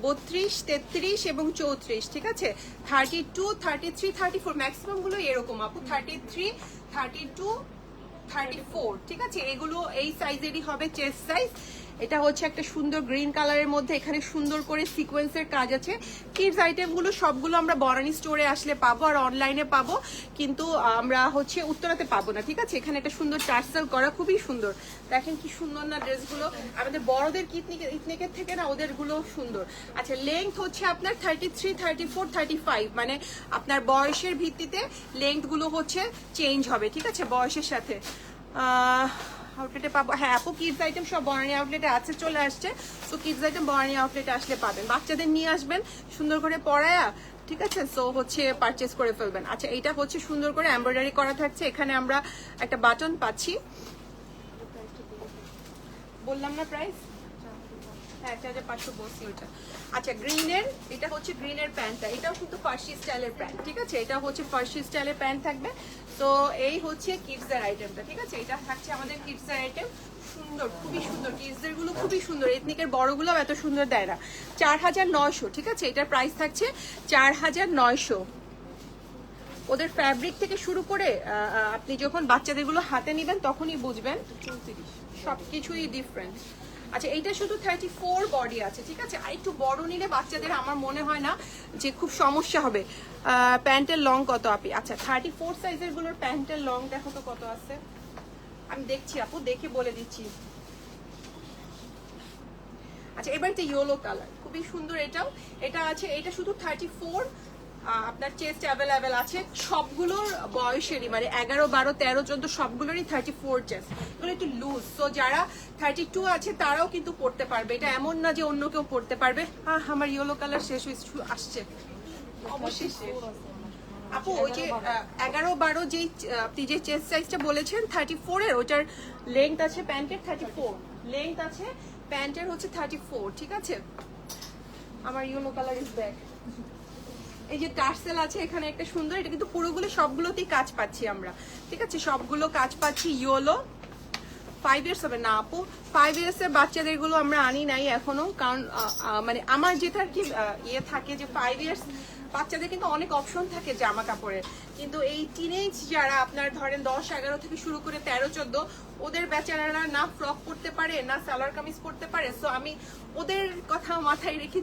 32, 33 এবং 34, ঠিক আছে? 32, 33, 34 ম্যাক্সিমাম গুলো এরকম আপু, 33, 32, 34, ঠিক আছে? এগুলো এই সাইজেরই হবে চেস্ট সাইজ। এটা হচ্ছে একটা সুন্দর গ্রিন কালারের মধ্যে, এখানে সুন্দর করে সিকোয়েন্সের কাজ আছে। কিডস আইটেমগুলো সবগুলো আমরা বরানি স্টোরে আসলে পাবো আর অনলাইনে পাবো, কিন্তু আমরা হচ্ছে উত্তরাতে পাবো না, ঠিক আছে? এখানে একটা সুন্দর টার্সেল করা, খুবই সুন্দর। দেখেন কি সুন্দর না ড্রেসগুলো, আমাদের বড়দের ইথনিকের থেকে না ওদের গুলো সুন্দর। আচ্ছা, লেংথ হচ্ছে আপনার 33, 34, 35, মানে আপনার বয়সের ভিত্তিতে লেংথ গুলো হচ্ছে চেঞ্জ হবে, ঠিক আছে? বয়সের সাথে আউটলেটে পাবো। হ্যাঁ আপু, কিডস আইটেম সব বরানি আউটলেটে আছে, চলে আসছে। সো কিডস আইটেম বরানি আউটলেটে আসলে পাবেন। বাচ্চাদের নিয়ে আসবেন সুন্দর করে পরায়া, ঠিক আছে? সো হচ্ছে পারচেস করে ফেলবেন। আচ্ছা, এইটা হচ্ছে সুন্দর করে এমব্রয়ডারি করা থাকছে, এখানে আমরা একটা বাটন পাচ্ছি। বললাম না প্রাইস? হ্যাঁ, 4500 বলছি ওইটা। আচ্ছা, গ্রিনের, এটা হচ্ছে গ্রিনের প্যান্টটা, এটাও কিন্তু ফার্সি স্টাইলের প্যান্ট, ঠিক আছে? এটা হচ্ছে ফার্সি স্টাইলের প্যান্ট থাকবে। তো এই হচ্ছে কিডসের আইটেমটা, ঠিক আছে? এটা থাকছে আমাদের কিডসের আইটেম, সুন্দর, খুবই সুন্দর। কিডসদের গুলো খুবই সুন্দর, এথনিকের বড়গুলো এত সুন্দর দেয় না। 4900, ঠিক আছে? এটার প্রাইস থাকছে 4900। ওদের ফ্যাব্রিক থেকে শুরু করে আপনি যখন বাচ্চাদের গুলো হাতে নেবেন তখনই বুঝবেন 34 সবকিছুই ডিফারেন্ট। আচ্ছা, এইটা শুধু 34 বডি আছে, ঠিক আছে? আর একটু বড় নিলে বাচ্চাদের আমার মনে হয় না যে খুব সমস্যা হবে। প্যান্টের লং কত আপনি? আচ্ছা, 34 সাইজের গুলোর প্যান্টের লং দেখো তো কত আছে, আমি দেখছি আপু, দেখে বলে দিচ্ছি। আচ্ছা, এবার এটা ইয়েলো কালার, খুবই সুন্দর। এটাও এটা আছে, এটা শুধু 34, আপনার চেস্ট অ্যাভেলেবেল আছে সবগুলোর বয়সেরই, মানে 11, 12, 13, 14 সবগুলোরই 34 চেস্ট। এগুলো একটু লুজ, তো যারা 32 আছে তারাও কিন্তু পড়তে পারবে, এটা এমন না যে অন্য কেউ পড়তে পারবে। আমার ইয়েলো কালার শেষ আসছে, অবশ্যই শেষ। আপু, ওই যে 11, 12 যেই আপনি যে চেস্ট সাইজটা বলেছেন 34 এর, ওটার লেংথ আছে প্যান্টের 34, লেংথ আছে প্যান্টের হচ্ছে 34, ঠিক আছে? আমার ইয়েলো কালার ইজ ব্যাক। এই যে টার্সেল আছে এখানে একটা সুন্দর, এটা কিন্তু পুরোগুলো সবগুলোতেই কাজ পাচ্ছি আমরা, ঠিক আছে? সবগুলো কাজ পাচ্ছি ইয়েলো। 5 ইয়ার্স হবে না আপু, 5 ইয়ার্স এর বাচ্চাদের গুলো আমরা আনি নাই এখনো, কারণ মানে আমার যেটা আর কি ইয়ে থাকে যে 5 ইয়ার্স বাচ্চাদের কিন্তু অনেক অপশন থাকে জামা কাপড়ের, কিন্তু এই টিনেজ যারা আপনার ধরেন 10, 11 থেকে শুরু করে 13, 14, ওদের বেচারারা না ফ্রক পরতে পারে না সালোয়ার কামিজ পরতে পারে। সো আমি ওদের কথা মাথায় রেখে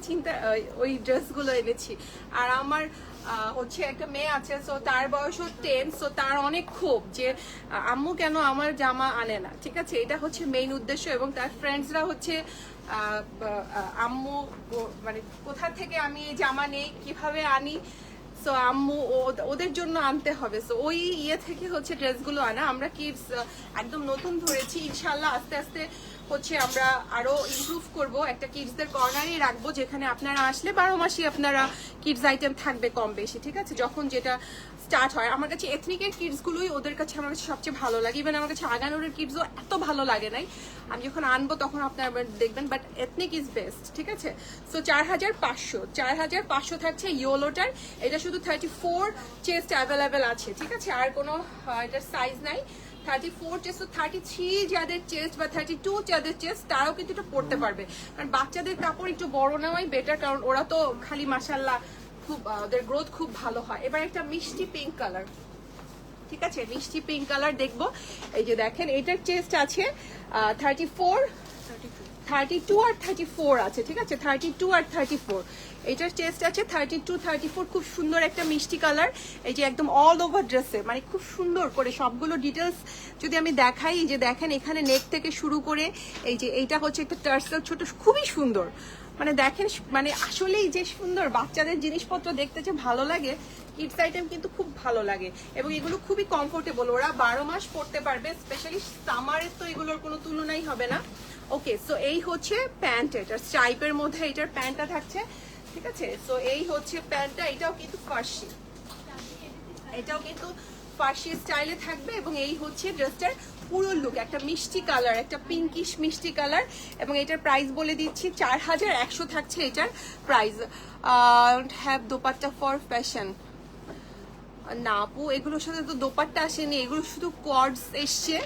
ওই ড্রেসগুলো এনেছি। আর আমার হচ্ছে একটা মেয়ে আছে, সো তার বয়সও 10, সো তার অনেক ক্ষোভ যে আম্মু কেন আমার জামা আনে না, ঠিক আছে? এটা হচ্ছে মেইন উদ্দেশ্য। এবং তার ফ্রেন্ডসরা হচ্ছে আম্মু মানে কোথা থেকে আমি এই জামা নেই, কিভাবে আনি, সো আম্মু ওদের জন্য আনতে হবে। সো ওই ইয়ে থেকে হচ্ছে ড্রেসগুলো আনা। আমরা কিডস একদম নতুন ধরেছি, ইনশাল্লাহ আস্তে আস্তে হচ্ছে আমরা আরো ইমপ্রুভ করব। একটা কিডসদের কর্নারই রাখবো যেখানে আপনারা আসলে 12 মাসই আপনারা কিডস আইটেম থাকবে কম বেশি, ঠিক আছে? যখন যেটা স্টার্ট হয়, আমার কাছে এথনিকের কিডস গুলোই ওদের কাছে আমার কাছে সবচেয়ে ভালো লাগে। ইভেন আমার কাছে আগানোরের কিডসও এত ভালো লাগে নাই, আমি যখন আনবো তখন আপনারা দেখবেন, বাট এথনিক ইজ বেস্ট, ঠিক আছে? সো 4500 থাকছে ইয়েলোটার, এটা শুধু 34 চেস্ট অ্যাভেলেবেল আছে, ঠিক আছে? আর কোনো এটার সাইজ নাই। 34 চেস্ট, 33 যাদের চেস্ট বা 32 যাদের চেস্ট তারাও কিন্তু এটা পড়তে পারবে। কারণ বাচ্চাদের কাপড় একটু বড় নেওয়াই বেটার, কারণ ওরা তো খালি মাশাল্লাহ খুব ওদের গ্রোথ খুব ভালো হয়। এবার একটা মিষ্টি পিঙ্ক কালার, ঠিক আছে? মিষ্টি পিঙ্ক কালার দেখবো। এই যে দেখেন, এটার চেস্ট আছে 34, 32 আর 34 আছে, ঠিক আছে? 32 আর 34, এটার চেস্ট আছে 32, 34, খুব সুন্দর একটা মিষ্টি কালার। এই যে একদম অল ওভার ড্রেসে, মানে খুব সুন্দর করে সবগুলো ডিটেলস যদি আমি দেখাই, যে দেখেন এখানে নেক থেকে শুরু করে এই যে এইটা হচ্ছে একটা টার্সেল ছোট, খুবই সুন্দর। মানে দেখেন, মানে আসলেই যে সুন্দর, বাচ্চাদের জিনিসপত্র দেখতে যে ভালো লাগে, কিডস আইটেম কিন্তু খুব ভালো লাগে এবং এগুলো খুবই কমফোর্টেবল, ওরা 12 মাস পরতে পারবে, স্পেশালি সামারে তো এগুলোর কোনো তুলনাই হবে না। ওকে, সো এই হচ্ছে প্যান্ট, এটা স্ট্রাইপের মধ্যে এটার প্যান্টটা থাকছে, ঠিক আছে। সো এই হচ্ছে প্যান্টটা, এটাও কিন্তু ফার্সি, এটাও কিন্তু ফার্সি স্টাইলে থাকবে এবং এই হচ্ছে ড্রেসটার পুরো লুক, একটা মিষ্টি কালার, একটা পিঙ্কিশ মিষ্টি কালার এবং এটার প্রাইস বলে দিচ্ছি 4100 থাকছে এটার price. Have dupatta for fashion না আপু, এগুলোর সাথে তো দোপাট্টা আসেনি, এগুলো শুধু কর্ডস এসছে।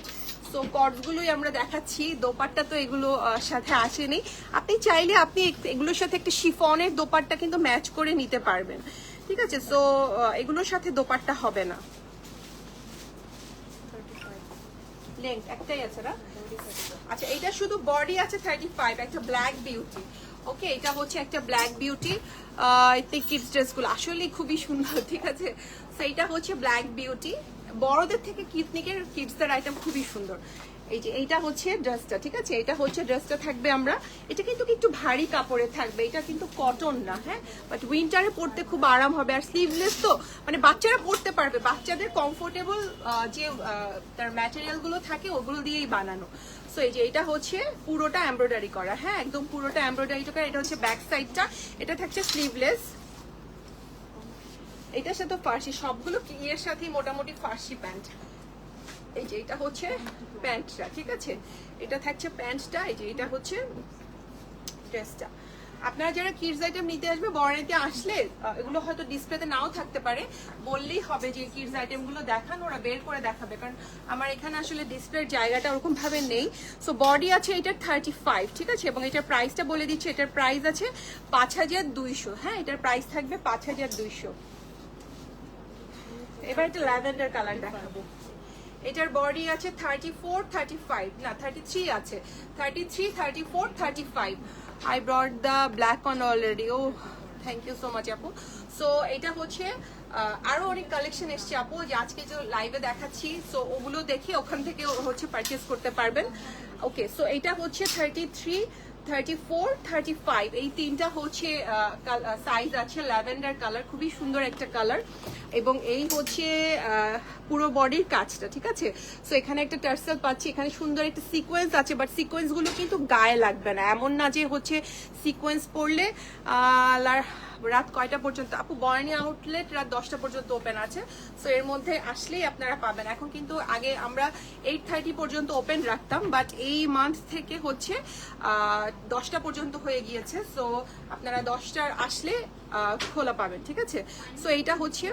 সো কর্ডসগুলোই আমরা দেখাচ্ছি, দোপাট্টা তো এগুলো সাথে আসেনি। আপনি চাইলে আপনি এগুলোর সাথে একটা শিফনের দোপাট্টা কিন্তু ম্যাচ করে নিতে পারবেন, ঠিক আছে। সো এগুলোর সাথে দোপাট্টা হবে না। লেন্থ একটাই আছে না? আচ্ছা, এটা শুধু বডি আছে 35, একটা ব্ল্যাক বিউটি। ওকে, এটা হচ্ছে একটা ব্ল্যাক বিউটি, এতে কিডস ড্রেসগুলো আসলে খুবই সুন্দর, ঠিক আছে। সো এটা হচ্ছে ব্ল্যাক বিউটি, বড়দের থেকে কিডনিকের কিডসদের আইটেম খুবই সুন্দর। এই যে এইটা হচ্ছে ড্রেসটা, ঠিক আছে, এটা হচ্ছে ড্রেসটা থাকবে আমরা, এটা কিন্তু একটু ভারী কাপড়ে থাকবে, এটা কিন্তু কটন না, হ্যাঁ, বাট উইন্টারে পরতে খুব আরাম হবে আর স্লিভলেস তো, মানে বাচ্চারা পরতে পারবে, বাচ্চাদের কমফোর্টেবল যে তার ম্যাটেরিয়াল গুলো থাকে ওগুলো দিয়েই বানানো। সো এই যে এটা হচ্ছে পুরোটা এমব্রয়ডারি করা, হ্যাঁ, একদম পুরোটা এমব্রয়ডারি করা। এটা হচ্ছে ব্যাক সাইডটা, এটা থাকছে স্লিভলেস, এটার সাথে ফার্সি, সবগুলো এর সাথে মোটামুটি ফার্সি প্যান্ট। এই যে এটা হচ্ছে প্যান্টটা, ঠিক আছে, এটা থাকছে প্যান্টটা। এই যে এটা হচ্ছে ড্রেসটা। আপনারা যারা কিডস আইটেম নিতে আসবে, বড়াইতে আসলে এগুলো হয়তো ডিসপ্লেতে নাও থাকতে পারে, বললেই হবে যে কিডস আইটেম গুলো দেখান, ওরা বের করে দেখাবে, কারণ আমার এখানে আসলে ডিসপ্লের জায়গাটা ওরকম ভাবে নেই। সো বডি আছে এটার 35, ঠিক আছে, এবং এটার প্রাইসটা বলে দিচ্ছি, এটার প্রাইস আছে 5200, হ্যাঁ, এটার প্রাইস থাকবে 5200। এবার একটা ল্যাভেন্ডার কালার দেখাবো, এটার বডি আছে 34, 35 না 33 আছে, 33, 34, 35। I brought the black one already. Oh, thank you so much আপু। সো এটা হচ্ছে আরো অনেক কালেকশন এসছে আপু, যে আজকে যে লাইভে দেখাচ্ছি, সো ওগুলো দেখে ওখান থেকে হচ্ছে পারচেজ করতে পারবেন। ওকে, সো এটা হচ্ছে 33, 34, 35, এই তিনটা হচ্ছে সাইজ আছে, ল্যাভেন্ডার কালার, খুবই সুন্দর একটা কালার এবং এই হচ্ছে পুরো বডির কাজটা, ঠিক আছে। সো এখানে একটা টার্সেল পাচ্ছি, এখানে সুন্দর একটা সিকোয়েন্স আছে, বাট সিকোয়েন্স গুলো কিন্তু গায়ে লাগবে না, এমন না যে হচ্ছে সিকোয়েন্স পরলে রাত কয়টা পর্যন্ত আপু? বর্ণি আউটলেট রাত 10টা পর্যন্ত ওপেন আছে, সো এর মধ্যে আসলেই আপনারা পাবেন। এখন কিন্তু আগে আমরা 8:30 পর্যন্ত ওপেন রাখতাম, বাট এই মান্থ থেকে হচ্ছে 10টা পর্যন্ত হয়ে গিয়েছে, সো আপনারা 10টার আসলে খোলা পাবেন, ঠিক আছে। সো এইটা হচ্ছে,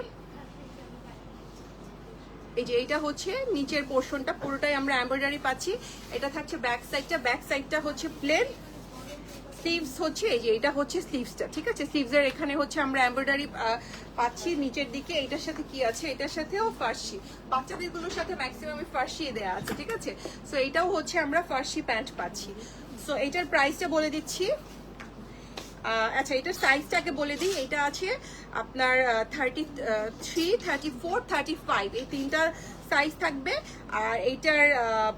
এই যে এইটা হচ্ছে নিচের পোর্শনটা, পুরোটাই আমরা এমব্রয়ডারি পাচ্ছি। এটা থাকছে ব্যাক সাইডটা, ব্যাক সাইডটা হচ্ছে প্লেন, স্লিভস হচ্ছে এই যে এটা হচ্ছে স্লিভসটা, ঠিক আছে, স্লিভসের এখানে হচ্ছে আমরা এমব্রয়ডারি পাচ্ছি নিচের দিকে। এটার সাথে কি আছে? এটার সাথেও ফার্সি, বাচ্চাদের গুলোর সাথে ম্যাক্সিমাম ফার্সি দেয়া আছে, ঠিক আছে। সো এটাও হচ্ছে আমরা ফার্সি প্যান্ট পাচ্ছি। সো এটার প্রাইসটা বলে দিচ্ছি, আচ্ছা এটার সাইজটাকে বলে দিই, এটা আছে আপনার 33, 34, 35, এই তিনটা সাইজ থাকবে আর এইটার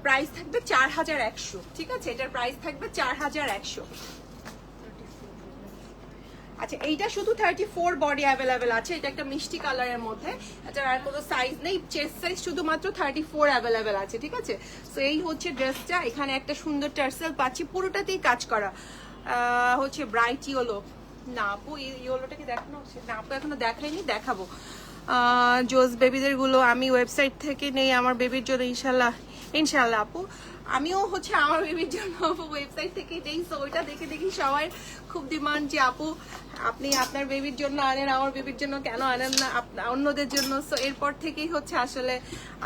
প্রাইস থাকবে 4100, ঠিক আছে, এটার প্রাইস থাকবে 4100। আচ্ছা এইটা শুধু 34 বডি অ্যাভেলেবেল আছে, এটা একটা মিষ্টি কালারের মধ্যে, এটার আর কোনো সাইজ নেই, চেস্ট সাইজ শুধুমাত্র 34 অ্যাভেলেবেল আছে, ঠিক আছে। সো এই হচ্ছে ড্রেসটা, এখানে একটা সুন্দর টার্সেল পাচ্ছি, পুরোটাতেই কাজ করা, হচ্ছে ব্রাইট ইয়েলো। না আপু ইয়েলোটা কি দেখানো হচ্ছে? না আপু এখনো দেখাইনি, দেখাবো। জোস বেবিদের গুলো আমি ওয়েবসাইট থেকে নেই আমার বেবির জন্য, ইনশাল্লাহ ইনশাল্লাহ আপু, আমিও হচ্ছে আমার বেবির জন্য ওয়েবসাইট থেকে নেই। সো ওইটা দেখে দেখি সবাই খুব ডিমান্ড যে আপু আপনি আপনার বেবির জন্য আনেন, আমার বেবির জন্য কেন আনেন না অন্যদের জন্য। সো এরপর থেকেই হচ্ছে আসলে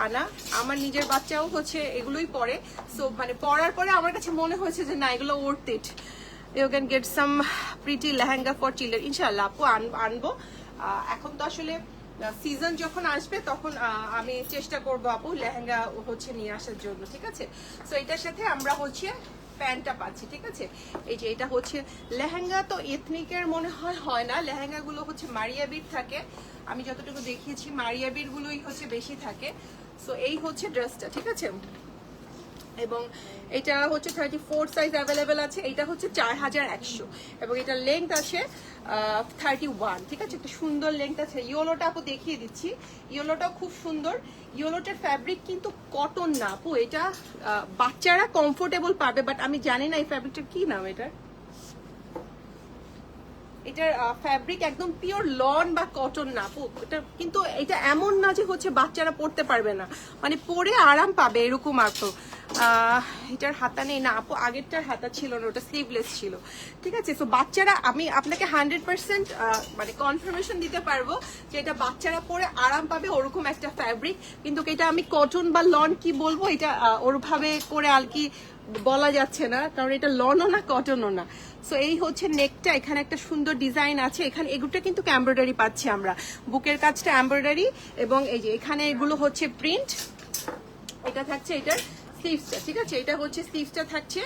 আনা, আমার নিজের বাচ্চাও হচ্ছে এগুলোই পরে। সো মানে পরার পরে আমার কাছে মনে হয়েছে যে না এগুলো worth it, you can get some pretty lehenga for children. ইনশাল্লাহ আপু আনবো, এখন তো আসলে সিজন যখন আসবে তখন আমি চেষ্টা করবো আপু লেহেঙ্গা হচ্ছে নিয়ে আসার জন্য, ঠিক আছে। সো এটার সাথে আমরা হচ্ছে প্যান্টটা পাচ্ছি, ঠিক আছে। এই যে এটা হচ্ছে লেহেঙ্গা, তো এথনিকের মনে হয় না, লেহেঙ্গা গুলো হচ্ছে মারিয়াবির থাকে, আমি যতটুকু দেখিয়েছি মারিয়াবির গুলোই হচ্ছে বেশি থাকে। সো এই হচ্ছে ড্রেসটা, ঠিক আছে। এবং এটা হচ্ছে 34 সাইজ অ্যাভেলেবেল আছে। এটা হচ্ছে 4100 এবং এটা লেংথ আছে 31। ঠিক আছে, একটা সুন্দর লেংথ আছে। ইয়েলোটা আপু দেখিয়ে দিচ্ছি, ইয়েলোটাও খুব সুন্দর। ইয়েলোটার ফ্যাব্রিক কিন্তু কটন না আপু, এটা বাচ্চারা কমফোর্টেবল পাবে, বাট আমি জানি না এই ফ্যাব্রিকটার কি নাম। এটার ফ্যাব্রিক একদম পিওর লন বা কটন না আপু, এটা কিন্তু এটা এমন না যে হচ্ছে বাচ্চারা পরতে পারবে না, মানে পরে আরাম পাবে এরকম আপু। এটার হাতা নেই না আপু, আগেরটার হাতা ছিল না, ওটা স্লিভলেস ছিল। ঠিক আছে, তো বাচ্চারা আমি আপনাকে 100% মানে কনফার্মেশন দিতে পারবো যে এটা বাচ্চারা পরে আরাম পাবে ওরকম একটা ফ্যাব্রিক। কিন্তু এটা আমি কটন বা লন কি বলবো, এটা ওরভাবে করে আর কি বলা যাচ্ছে না, কারণ এটা লনও না কটনও না। সো এই হচ্ছে নেকটা, এখানে একটা সুন্দর ডিজাইন আছে। এখানে এগুলো কিন্তু এমব্রয়ডারি পাচ্ছি আমরা, বুকের কাজটা এমব্রয়ডারি এবং এই যে এখানে এগুলো হচ্ছে প্রিন্ট। এটা থাকছে এটার স্লিভসটা। ঠিক আছে, এটা হচ্ছে স্লিভসটা থাকছে।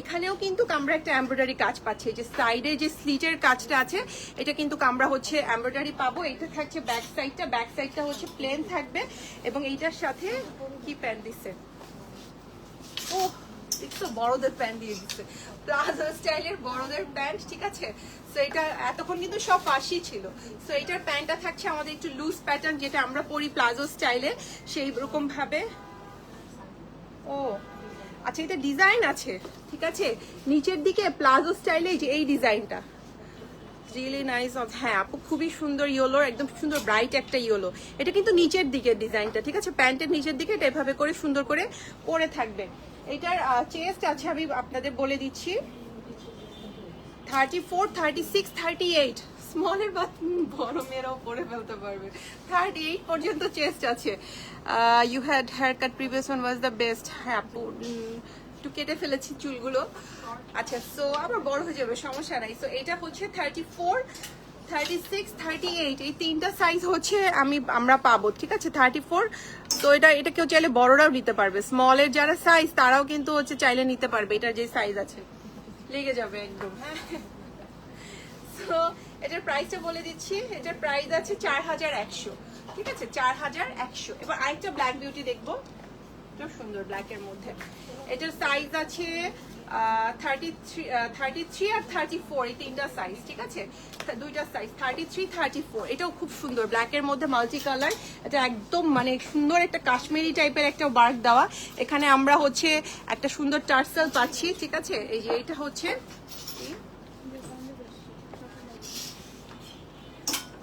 এখানেও কিন্তু আমরা একটা এমব্রয়ডারি কাজ পাচ্ছি, যে সাইডে যে স্লিটের কাজটা আছে এটা কিন্তু আমরা হচ্ছে এমব্রয়ডারি পাবো। এটা থাকছে ব্যাক সাইডটা, ব্যাক সাইডটা হচ্ছে প্লেন থাকবে এবং এইটার সাথে কি প্যান্ট দিচ্ছে, ও একটু বড়দের প্যান্ট দিয়ে দিচ্ছে, প্লাজো স্টাইলের বড়দের প্যান্ট। ঠিক আছে, সো এটা এতক্ষণ কিন্তু সব ফাঁসি ছিল। সো এটার প্যান্টটা থাকছে আমাদের একটু লুজ প্যাটার্ন, যেটা আমরা পরি প্লাজো স্টাইলে সেই রকম ভাবে। ও আচ্ছা, এটা ডিজাইন আছে। ঠিক আছে, নিচের দিকে প্লাজো স্টাইলে যে এই ডিজাইনটা রিয়েলি নাইস। হ্যাঁ আপু, খুবই সুন্দর ইয়েলো, একদম সুন্দর ব্রাইট একটা ইয়েলো। এটা কিন্তু নিচের দিকে ডিজাইনটা। ঠিক আছে, প্যান্টের নিচের দিকে এটা এভাবে করে সুন্দর করে পরে থাকবে। এটার চেস্ট আছে, আমি আপনাদের বলে দিচ্ছি 34, 36, 38। স্মলের বা বড় মেয়েরাও পরে ফেলতে পারবে। 38 পর্যন্ত চেস্ট আছে। You had hair cut, previous one was the best. হ্যাঁ আপু, একটু কেটে ফেলেছি চুলগুলো। আচ্ছা, সো আবার বড় হয়ে যাবে, সমস্যা নাই। সো এটা হচ্ছে 34, 36, 38 এই তিনটা সাইজ হচ্ছে আমরা পাবো। ঠিক আছে, 34। তো এটা কেউ চাইলে বড়রাও নিতে পারবে, স্মলের যারা সাইজ তারাও কিন্তু হচ্ছে চাইলে নিতে পারবে। এটার যে সাইজ আছে লেগে যাবে একদম। হ্যাঁ, তো এটার প্রাইসটা বলে দিচ্ছি। এটার প্রাইস আছে 4100। ঠিক আছে, 4100। এবার আরেকটা ব্ল্যাক বিউটি দেখবো, সুন্দর ব্ল্যাকের মধ্যে। এটার সাইজ আছে 33 আর 34, এই তিনটা সাইজ। ঠিক আছে, দুইটা সাইজ 33, 34। এটাও খুব সুন্দর ব্ল্যাকের মধ্যে মাল্টি কালার। এটা একদম মানে সুন্দর একটা কাশ্মীরি টাইপের একটা ওয়ার্ক দেওয়া। এখানে আমরা হচ্ছে একটা সুন্দর টার্সেল পাচ্ছি। ঠিক আছে, এই যে এটা হচ্ছে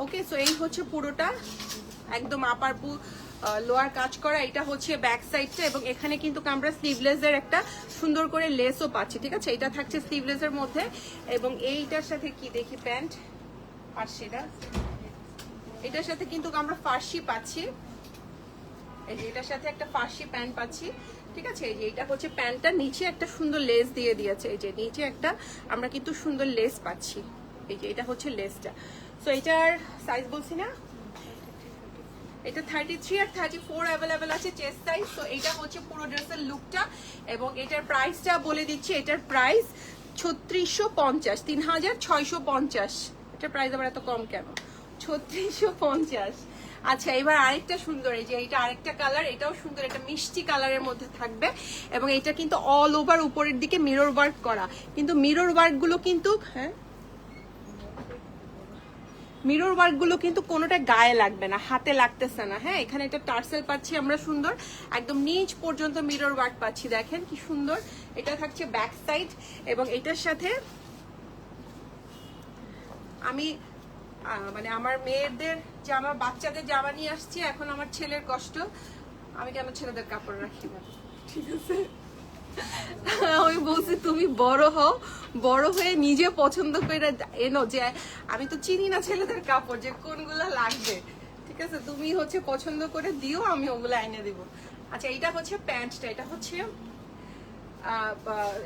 ওকে। সো এই হচ্ছে পুরোটা একদম আপার লোয়ার কাজ করা। এটা হচ্ছে ব্যাক সাইডটা এবং এখানে কিন্তু আমরা স্লিভলেসের একটা সুন্দর করে লেসও পাচ্ছি। ঠিক আছে, এটা থাকছে স্লিভলেসের মধ্যে এবং এইটার সাথে কি দেখি প্যান্ট, আর সেটা এটার সাথে কিন্তু আমরা ফার্সি পাচ্ছি। এই যে এটার সাথে একটা ফার্সি প্যান্ট পাচ্ছি। ঠিক আছে, এই যে এটা হচ্ছে প্যান্টটা, নিচে একটা সুন্দর লেস দিয়ে দিয়েছে। এই যে নিচে একটা আমরা কিন্তু সুন্দর লেস পাচ্ছি। এই যে এটা হচ্ছে লেসটা। সো এটার সাইজ বলছি না, এটা 33 আর 34 অ্যাভেলেবেল আছে চেস্ট সাইজ। তো এটা হচ্ছে পুরো ড্রেসের লুকটা এবং এটার প্রাইসটা বলে দিচ্ছি। এটার প্রাইস 3650, 3650। এটার প্রাইস আবার এত কম কেন, 3650। আচ্ছা, এবার আরেকটা সুন্দর, এই যে এটা আরেকটা কালার, এটাও সুন্দর, এটা মিষ্টি কালারের মধ্যে থাকবে এবং এটা কিন্তু অল ওভার উপরের দিকে মিরর ওয়ার্ক করা। কিন্তু মিরর ওয়ার্ক গুলো কিন্তু মিরর ওয়ার্ক গুলো কিন্তু কোনোটা গায়ে লাগবে না, হাতে লাগতেছে না। হ্যাঁ, এখানে একটা টার্সেল পাচ্ছি আমরা সুন্দর, একদম নিচ পর্যন্ত মিরর ওয়ার্ক পাচ্ছি। দেখেন কি সুন্দর। এটা থাকছে ব্যাক সাইড এবং এটার সাথে আমি মানে আমার মেয়েদের জামা, বাচ্চাদের জামা নিয়ে আসছি। এখন আমার ছেলের কষ্ট, আমি কেন ছেলেদের কাপড় রাখি না। ঠিক আছে, আমি বলছি তুমি বড় হও, বড় হয়ে নিজে পছন্দ করে এনো, যে আমি তো চিনি না ছেলেদের কাপড় যে কোনগুলো লাগবে। ঠিক আছে, তুমি হচ্ছে পছন্দ করে দিও, আমি ওগুলো এনে দিব। আচ্ছা, এটা হচ্ছে প্যান্টটা, এটা হচ্ছে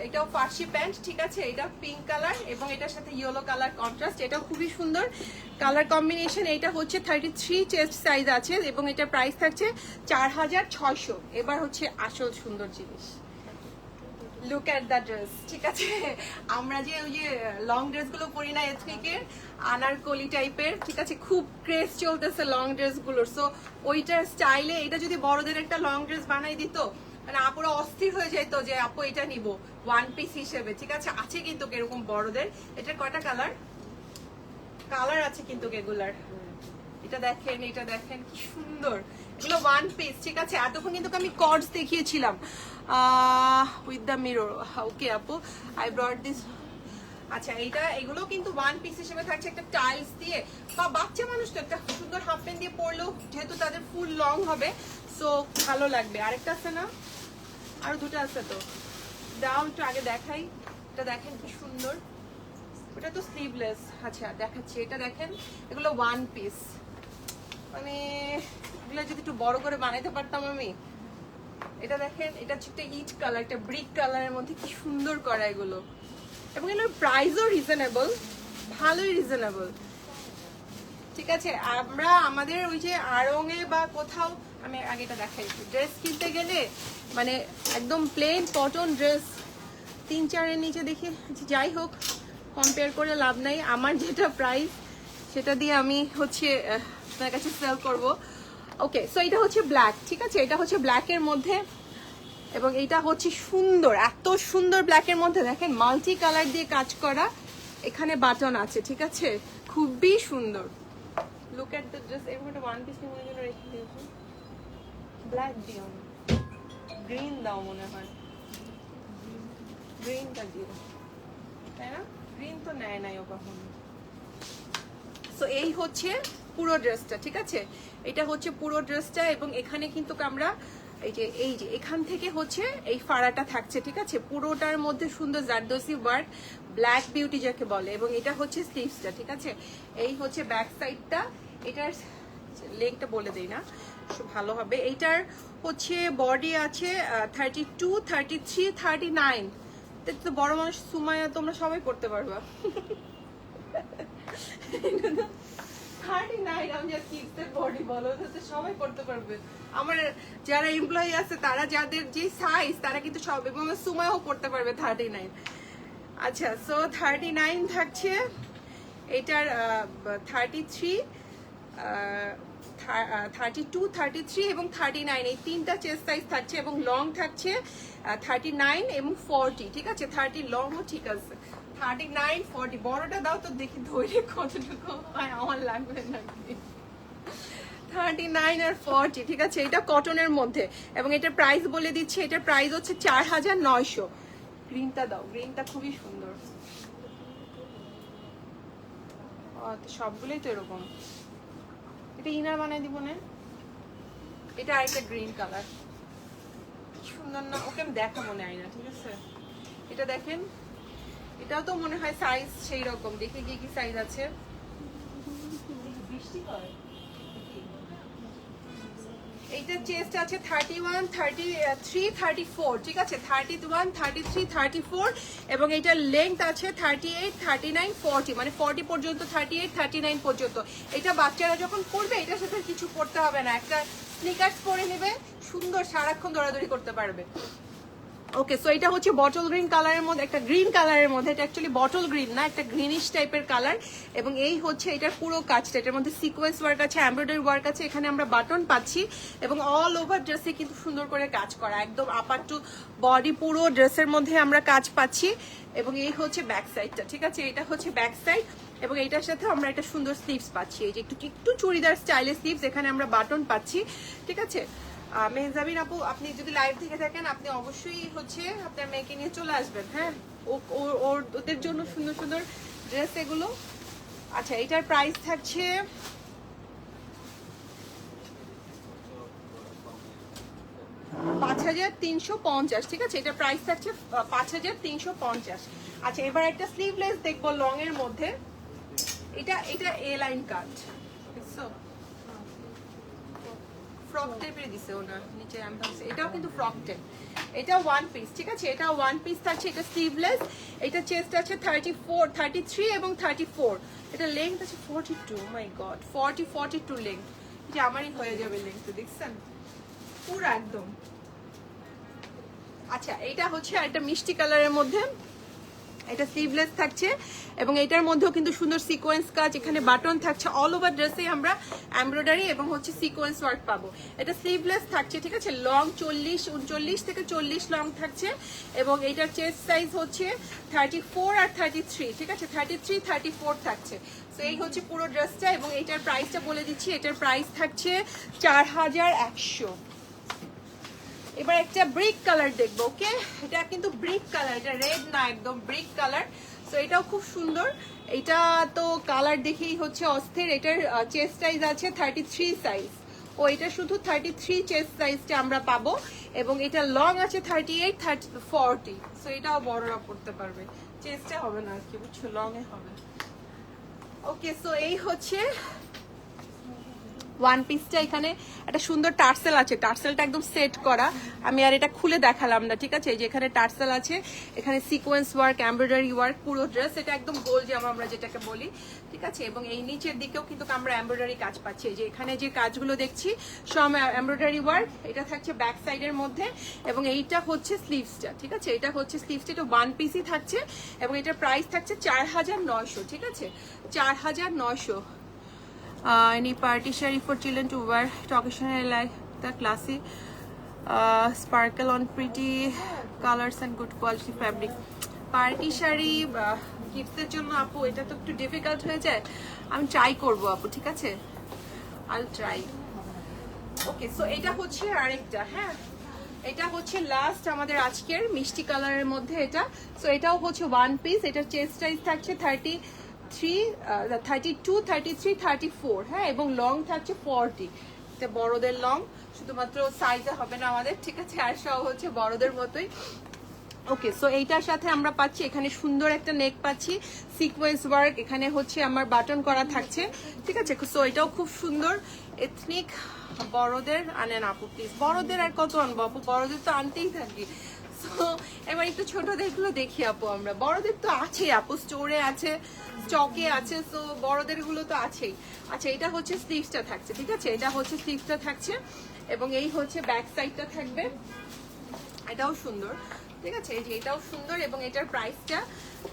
এটাও ফার্সি প্যান্ট। ঠিক আছে, এটা পিঙ্ক কালার এবং এটার সাথে ইয়েলো কালার কন্ট্রাস্ট। এটাও খুবই সুন্দর কালার কম্বিনেশন। এটা হচ্ছে 33 চেস্ট সাইজ আছে এবং এটার প্রাইস থাকছে 4600। এবার হচ্ছে আসল সুন্দর জিনিস, লুক এট দ্য ড্রেস। ঠিক আছে, আমরা যে ওই যে লং ড্রেস গুলো পরি না এথনিকের, আনারকলি টাইপের। ঠিক আছে, খুব ক্রেজ চলতেছে লং ড্রেস গুলোর। সো ওইটার স্টাইলে এটা যদি বড়দের একটা লং ড্রেস বানাই দিত, মানে আপুরা অস্থির হয়ে যায় তো যে আপু এটা নিব ওয়ান পিস হিসেবে, ঠিক আছে। আছে কিন্তু এরকম বড়দের। এটার কয়টা কালার আছে কিন্তু এগুলার। এটা দেখেন কি সুন্দর, এগুলো ওয়ান পিস, ঠিক আছে। এতক্ষণ কিন্তু আমি কর্ডস দেখিয়েছিলাম উইথ দ্য মিরর। ওকে আপু, আই ব্রট দিস। আচ্ছা এগুলো কিন্তু ওয়ান পিস হিসেবে থাকছে, একটা টাইলস দিয়ে বা বাচ্চা মানুষ তো একটা সুন্দর হাফ প্যান্ট দিয়ে পরলেও যেহেতু তাদের ফুল লং হবে, সো ভালো লাগবে। আরেকটা আছে না, আরো দুটো আছে তো, দাও একটু আগে দেখাই। এটা দেখেন কি সুন্দর, ওটা তো স্লিভলেস। আচ্ছা দেখাচ্ছি, এটা দেখেন, এগুলো ওয়ান পিস। মানে এগুলো যদি একটু বড় করে বানাইতে পারতাম আমি। এটা দেখেন, এটা হচ্ছে একটা ইট কালার, একটা ব্রিক কালারের মধ্যে কি সুন্দর করা এগুলো, এবং এগুলোর প্রাইসও রিজনেবল, ভালোই রিজনেবল, ঠিক আছে। আমরা আমাদের ওই যে আড়ংয়ে বা কোথাও, আমি আগে এটা দেখাই, ড্রেস কিনতে গেলে মানে একদম প্লেন কটন ড্রেস 3-4 এর নিচে দেখি, যাই হোক কম্পেয়ার করে লাভ নাই। আমার যেটা প্রাইস সেটা দিয়ে আমি হচ্ছে আপনার কাছে সেল করব। ওকে, সো এটা হচ্ছে ব্ল্যাক, ঠিক আছে। এটা হচ্ছে ব্ল্যাকের মধ্যে, এবং এটা হচ্ছে সুন্দর, এত সুন্দর ব্ল্যাকের মধ্যে দেখেন মাল্টি কালার দিয়ে কাজ করা, এখানে বাটন আছে, ঠিক আছে, খুবই সুন্দর। Look at the dress. এরকম একটা ওয়ান পিস মনে হয় রেখে দিয়েছো, ব্ল্যাক দিও, গ্রিন দাও মনে হয়, গ্রিনটা দিও, তাই না? গ্রিন তো নেয় নাই ও কখনো। সো এই হচ্ছে পুরো ড্রেসটা, ঠিক আছে। এটা হচ্ছে পুরো ড্রেসটা, এবং এখানে কিন্তু আমরা এই যে এখান থেকে হচ্ছে এই ফাড়াটা থাকছে, ঠিক আছে। পুরোটার মধ্যে সুন্দর জারদোসি ওয়ার্ক, ব্ল্যাক বিউটি যাকে বলে, এবং এটা হচ্ছে স্লিভসটা, ঠিক আছে। এই হচ্ছে ব্যাক সাইডটা। এটার লেগটা বলে দেই না, ভালো হবে। এইটার হচ্ছে বডি আছে 32, 33, 39। তো বড় মানুষ সুমাইয়া তোমরা সবাই পড়তে পারবা। 39 আমি যা কিডসের বডি বলো তো সবাই করতে পারবে। আমার যারা এমপ্লয়ি আছে তারা যাদের যে সাইজ তারা কিন্তু সব, এবং সুমাইও করতে পারবে 39। আচ্ছা, সো 39 থাকছে, এটার 33, 32, 33 এবং 39, এই তিনটা চেস্ট সাইজ থাকছে, এবং লং থাকছে 39 এবং 40, ঠিক আছে। 30 লংও ঠিক আছে, 39, 40। বড়টা দাও তো দেখি ধরে কতটুকু হয়, আমার লাগবে নাকি। 39 আর 40, ঠিক আছে। এটা কটনের মধ্যে, এবং এটার প্রাইস বলে দিচ্ছি, এটার প্রাইস হচ্ছে 4900। গ্রিনটা দাও, গ্রিনটা খুবই সুন্দর। সবগুলোই তো এরকম। এটা ইনার বানাই দিব না, এটা আরেকটা গ্রিন কালার, সুন্দর না? ওকে আমি দেখাবো না আইনা, ঠিক আছে। এটা দেখেন, এটাও তো মনে হয় সাইজ সেই রকম, দেখে কি সাইজ আছে। বৃষ্টি হয়। এইটা চেস্ট আছে 31, 33, 34, ঠিক আছে। 31, 33, 34, এবং এইটার লেংথ আছে 38, 39, 40, মানে 40 পর্যন্ত, 38, 39 পর্যন্ত। এটা বাচ্চারা যখন পরবে এটার সাথে কিছু পরতে হবে না, একটা স্নিকার্স পরে নেবে, সুন্দর সারাক্ষণ দৌড়াদৌড়ি করতে পারবে। ওকে, সো এটা হচ্ছে বটল গ্রিন কালারের মধ্যে, একটা গ্রিন কালারের মধ্যে, এটা অ্যাকচুয়ালি বটল গ্রিন না, একটা গ্রিনিশ টাইপের কালার, এবং এই হচ্ছে এটার পুরো কাজটা। এটার মধ্যে সিকোয়েন্স ওয়ার্ক আছে, এমব্রয়ডারি ওয়ার্ক আছে, এখানে আমরা বাটন পাচ্ছি, এবং অল ওভার ড্রেসে কিন্তু সুন্দর করে কাজ করা, একদম আপার টু বডি পুরো ড্রেসের মধ্যে আমরা কাজ পাচ্ছি। এবং এই হচ্ছে ব্যাক সাইডটা, ঠিক আছে। এটা হচ্ছে ব্যাক সাইড, এবং এইটার সাথে আমরা একটা সুন্দর স্লিভস পাচ্ছি, এই যে একটু চুড়িদার স্টাইলের স্লিভস, এখানে আমরা বাটন পাচ্ছি, ঠিক আছে। মেহজাবিন আপু, আপনি যদি লাইভ থেকে থাকেন আপনি অবশ্যই হচ্ছে আপনার মেয়েকে নিয়ে চলে আসবেন, হ্যাঁ। ওদের জন্য সুন্দর সুন্দর ড্রেস এগুলো। আচ্ছা, এটার প্রাইস থাকছে 5350, ঠিক আছে। এটার প্রাইস থাকছে 5350। আচ্ছা, এবার একটা স্লিভলেস দেখবো লং এর মধ্যে। এটা এ লাইন কাট, বুঝছো, ফ্রক টাইপের দিছে ওনার নিচে এমব্রয়ডারি, এটাও কিন্তু ফ্রক টাইপ। এটা ওয়ান পিস, ঠিক আছে। এটা ওয়ান পিস থাকছে, এটা স্লিভলেস। এটা চেস্ট আছে 34, 33 এবং 34। এটা লেংথ আছে 42, মাই গড, 42 লেংথ। যে আমারই হয়ে যাবে লেংথ, দেখছেন পুরো একদম। আচ্ছা, এটা হচ্ছে একটা মিষ্টি কালারের মধ্যে, এটা স্লিভলেস থাকছে এবং এটার মধ্যেও কিন্তু সুন্দর সিকোয়েন্স কাজ, এখানে বাটন থাকছে। অল ওভার ড্রেসে আমরা এমব্রয়ডারি এবং হচ্ছে সিকোয়েন্স ওয়ার্ক পাবো। এটা স্লিভলেস থাকছে, ঠিক আছে। লং 39 থেকে 40 লং থাকছে এবং এটার চেস্ট সাইজ হচ্ছে 34 আর 33, ঠিক আছে। 33, 34 থাকছে। তো এই হচ্ছে পুরো ড্রেসটা এবং এটার প্রাইসটা বলে দিচ্ছি। এটার প্রাইস থাকছে 4100। এবার একটা ব্রিক কালার দেখবো, ওকে। এটা কিন্তু ব্রিক কালার, এটা রেড না, একদম ব্রিক কালার। তো এটাও খুব সুন্দর। এটা তো কালার দেখেই হচ্ছে অস্থির। এটার চেস্ট সাইজ আছে 33 সাইজ, ও এটা শুধু 33 চেস্ট সাইজটা আমরা পাবো এবং এটা লং আছে 38, 40। সো এটাও বড়রা পড়তে পারবে, চেস্টে হবে না আর কি, বুঝছো, লং এ হবে। ওকে, সো এই হচ্ছে ওয়ান পিসটা। এখানে একটা সুন্দর টার্সেল আছে, টার্সেলটা একদম সেট করা, আমি আর এটা খুলে দেখালাম না, ঠিক আছে। এই যে এখানে টার্সেল আছে, এখানে সিকোয়েন্স ওয়ার্ক, এমব্রয়ডারি ওয়ার্ক, পুরো ড্রেস এটা একদম গোল জামা আমরা যেটাকে বলি, ঠিক আছে। এবং এই নিচের দিকেও কিন্তু আমরা এমব্রয়ডারি কাজ পাচ্ছি। এই যে এখানে যে কাজগুলো দেখছি সব এমব্রয়ডারি ওয়ার্ক। এটা থাকছে ব্যাক সাইডের মধ্যে এবং এইটা হচ্ছে স্লিভসটা, ঠিক আছে। এটা হচ্ছে স্লিভসটা, এটা ওয়ান পিসই থাকছে এবং এটার প্রাইস থাকছে 4900, ঠিক আছে, 4900। Any party shari for children to wear to occasionally like the classy sparkle on pretty colors and good quality fabric. Party sari গিফটের জন্য আপু এটা তো একটু ডিফিকাল্ট হয়ে যায়, আমি ট্রাই করব আপু, ঠিক আছে, আই ট্রাই। ওকে, সো এটা হচ্ছে আরেকটা, হ্যাঁ এটা হচ্ছে লাস্ট আমাদের আজকের মিষ্টি কালারের মধ্যে এটা। সো এটাও হচ্ছে ওয়ান পিস, এটার চেস্ট সাইজ থাকছে 32, 33, 34, হ্যাঁ, এবং লং থাকছে 40। এটা বড়দের লং, শুধুমাত্র সাইজে হবে না আমাদের, ঠিক আছে, আর সব হচ্ছে বড়দের মতোই। ওকে, সো এইটার সাথে আমরা পাচ্ছি এখানে সুন্দর একটা নেক পাচ্ছি, সিকোয়েন্স ওয়ার্ক, এখানে হচ্ছে আমার বাটন করা থাকছে, ঠিক আছে। সো এটাও খুব সুন্দর এথনিক। বড়দের আনেন আপু প্লিজ, বড়দের আর কত আনবো আপু, বড়দের তো আনতেই থাকি। সো এবার একটু ছোটদের গুলো দেখি আপু আমরা, বড়দের তো আছে আপু, স্টোরে আছে, স্টকে আছে, সো বড়দের গুলো তো আছেই। আচ্ছা, এটা হচ্ছে স্লিভসটা থাকছে, ঠিক আছে, এটা হচ্ছে স্লিভসটা থাকছে এবং এই হচ্ছে ব্যাক সাইডটা থাকবে, এটাও সুন্দর, ঠিক আছে। এই যে এটাও সুন্দর এবং এটার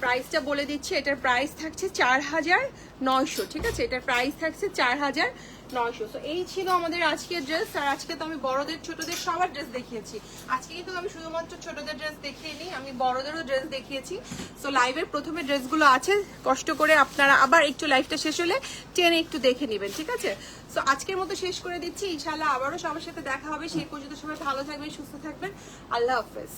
প্রাইসটা বলে দিচ্ছি। এটার প্রাইস থাকছে 4900, ঠিক আছে, এটার প্রাইস থাকছে 4900। তো এই ছিল আমাদের আজকের ড্রেস। আর আজকে তো আমি বড়দের ছোটদের সবার ড্রেস দেখিয়েছি, আজকে কিন্তু আমি শুধুমাত্র ছোটদের ড্রেস দেখিয়ে নিই, আমি বড়দেরও ড্রেস দেখিয়েছি। সো লাইভের প্রথমে ড্রেসগুলো আছে, কষ্ট করে আপনারা আবার একটু লাইভটা শেষ হলে টেনে একটু দেখে নেবেন, ঠিক আছে। সো আজকের মতো শেষ করে দিচ্ছি, ইনশাআল্লাহ আবারও সবার সাথে দেখা হবে। সেই পর্যন্ত সবাই ভালো থাকবেন, সুস্থ থাকবেন, আল্লাহ হাফেজ।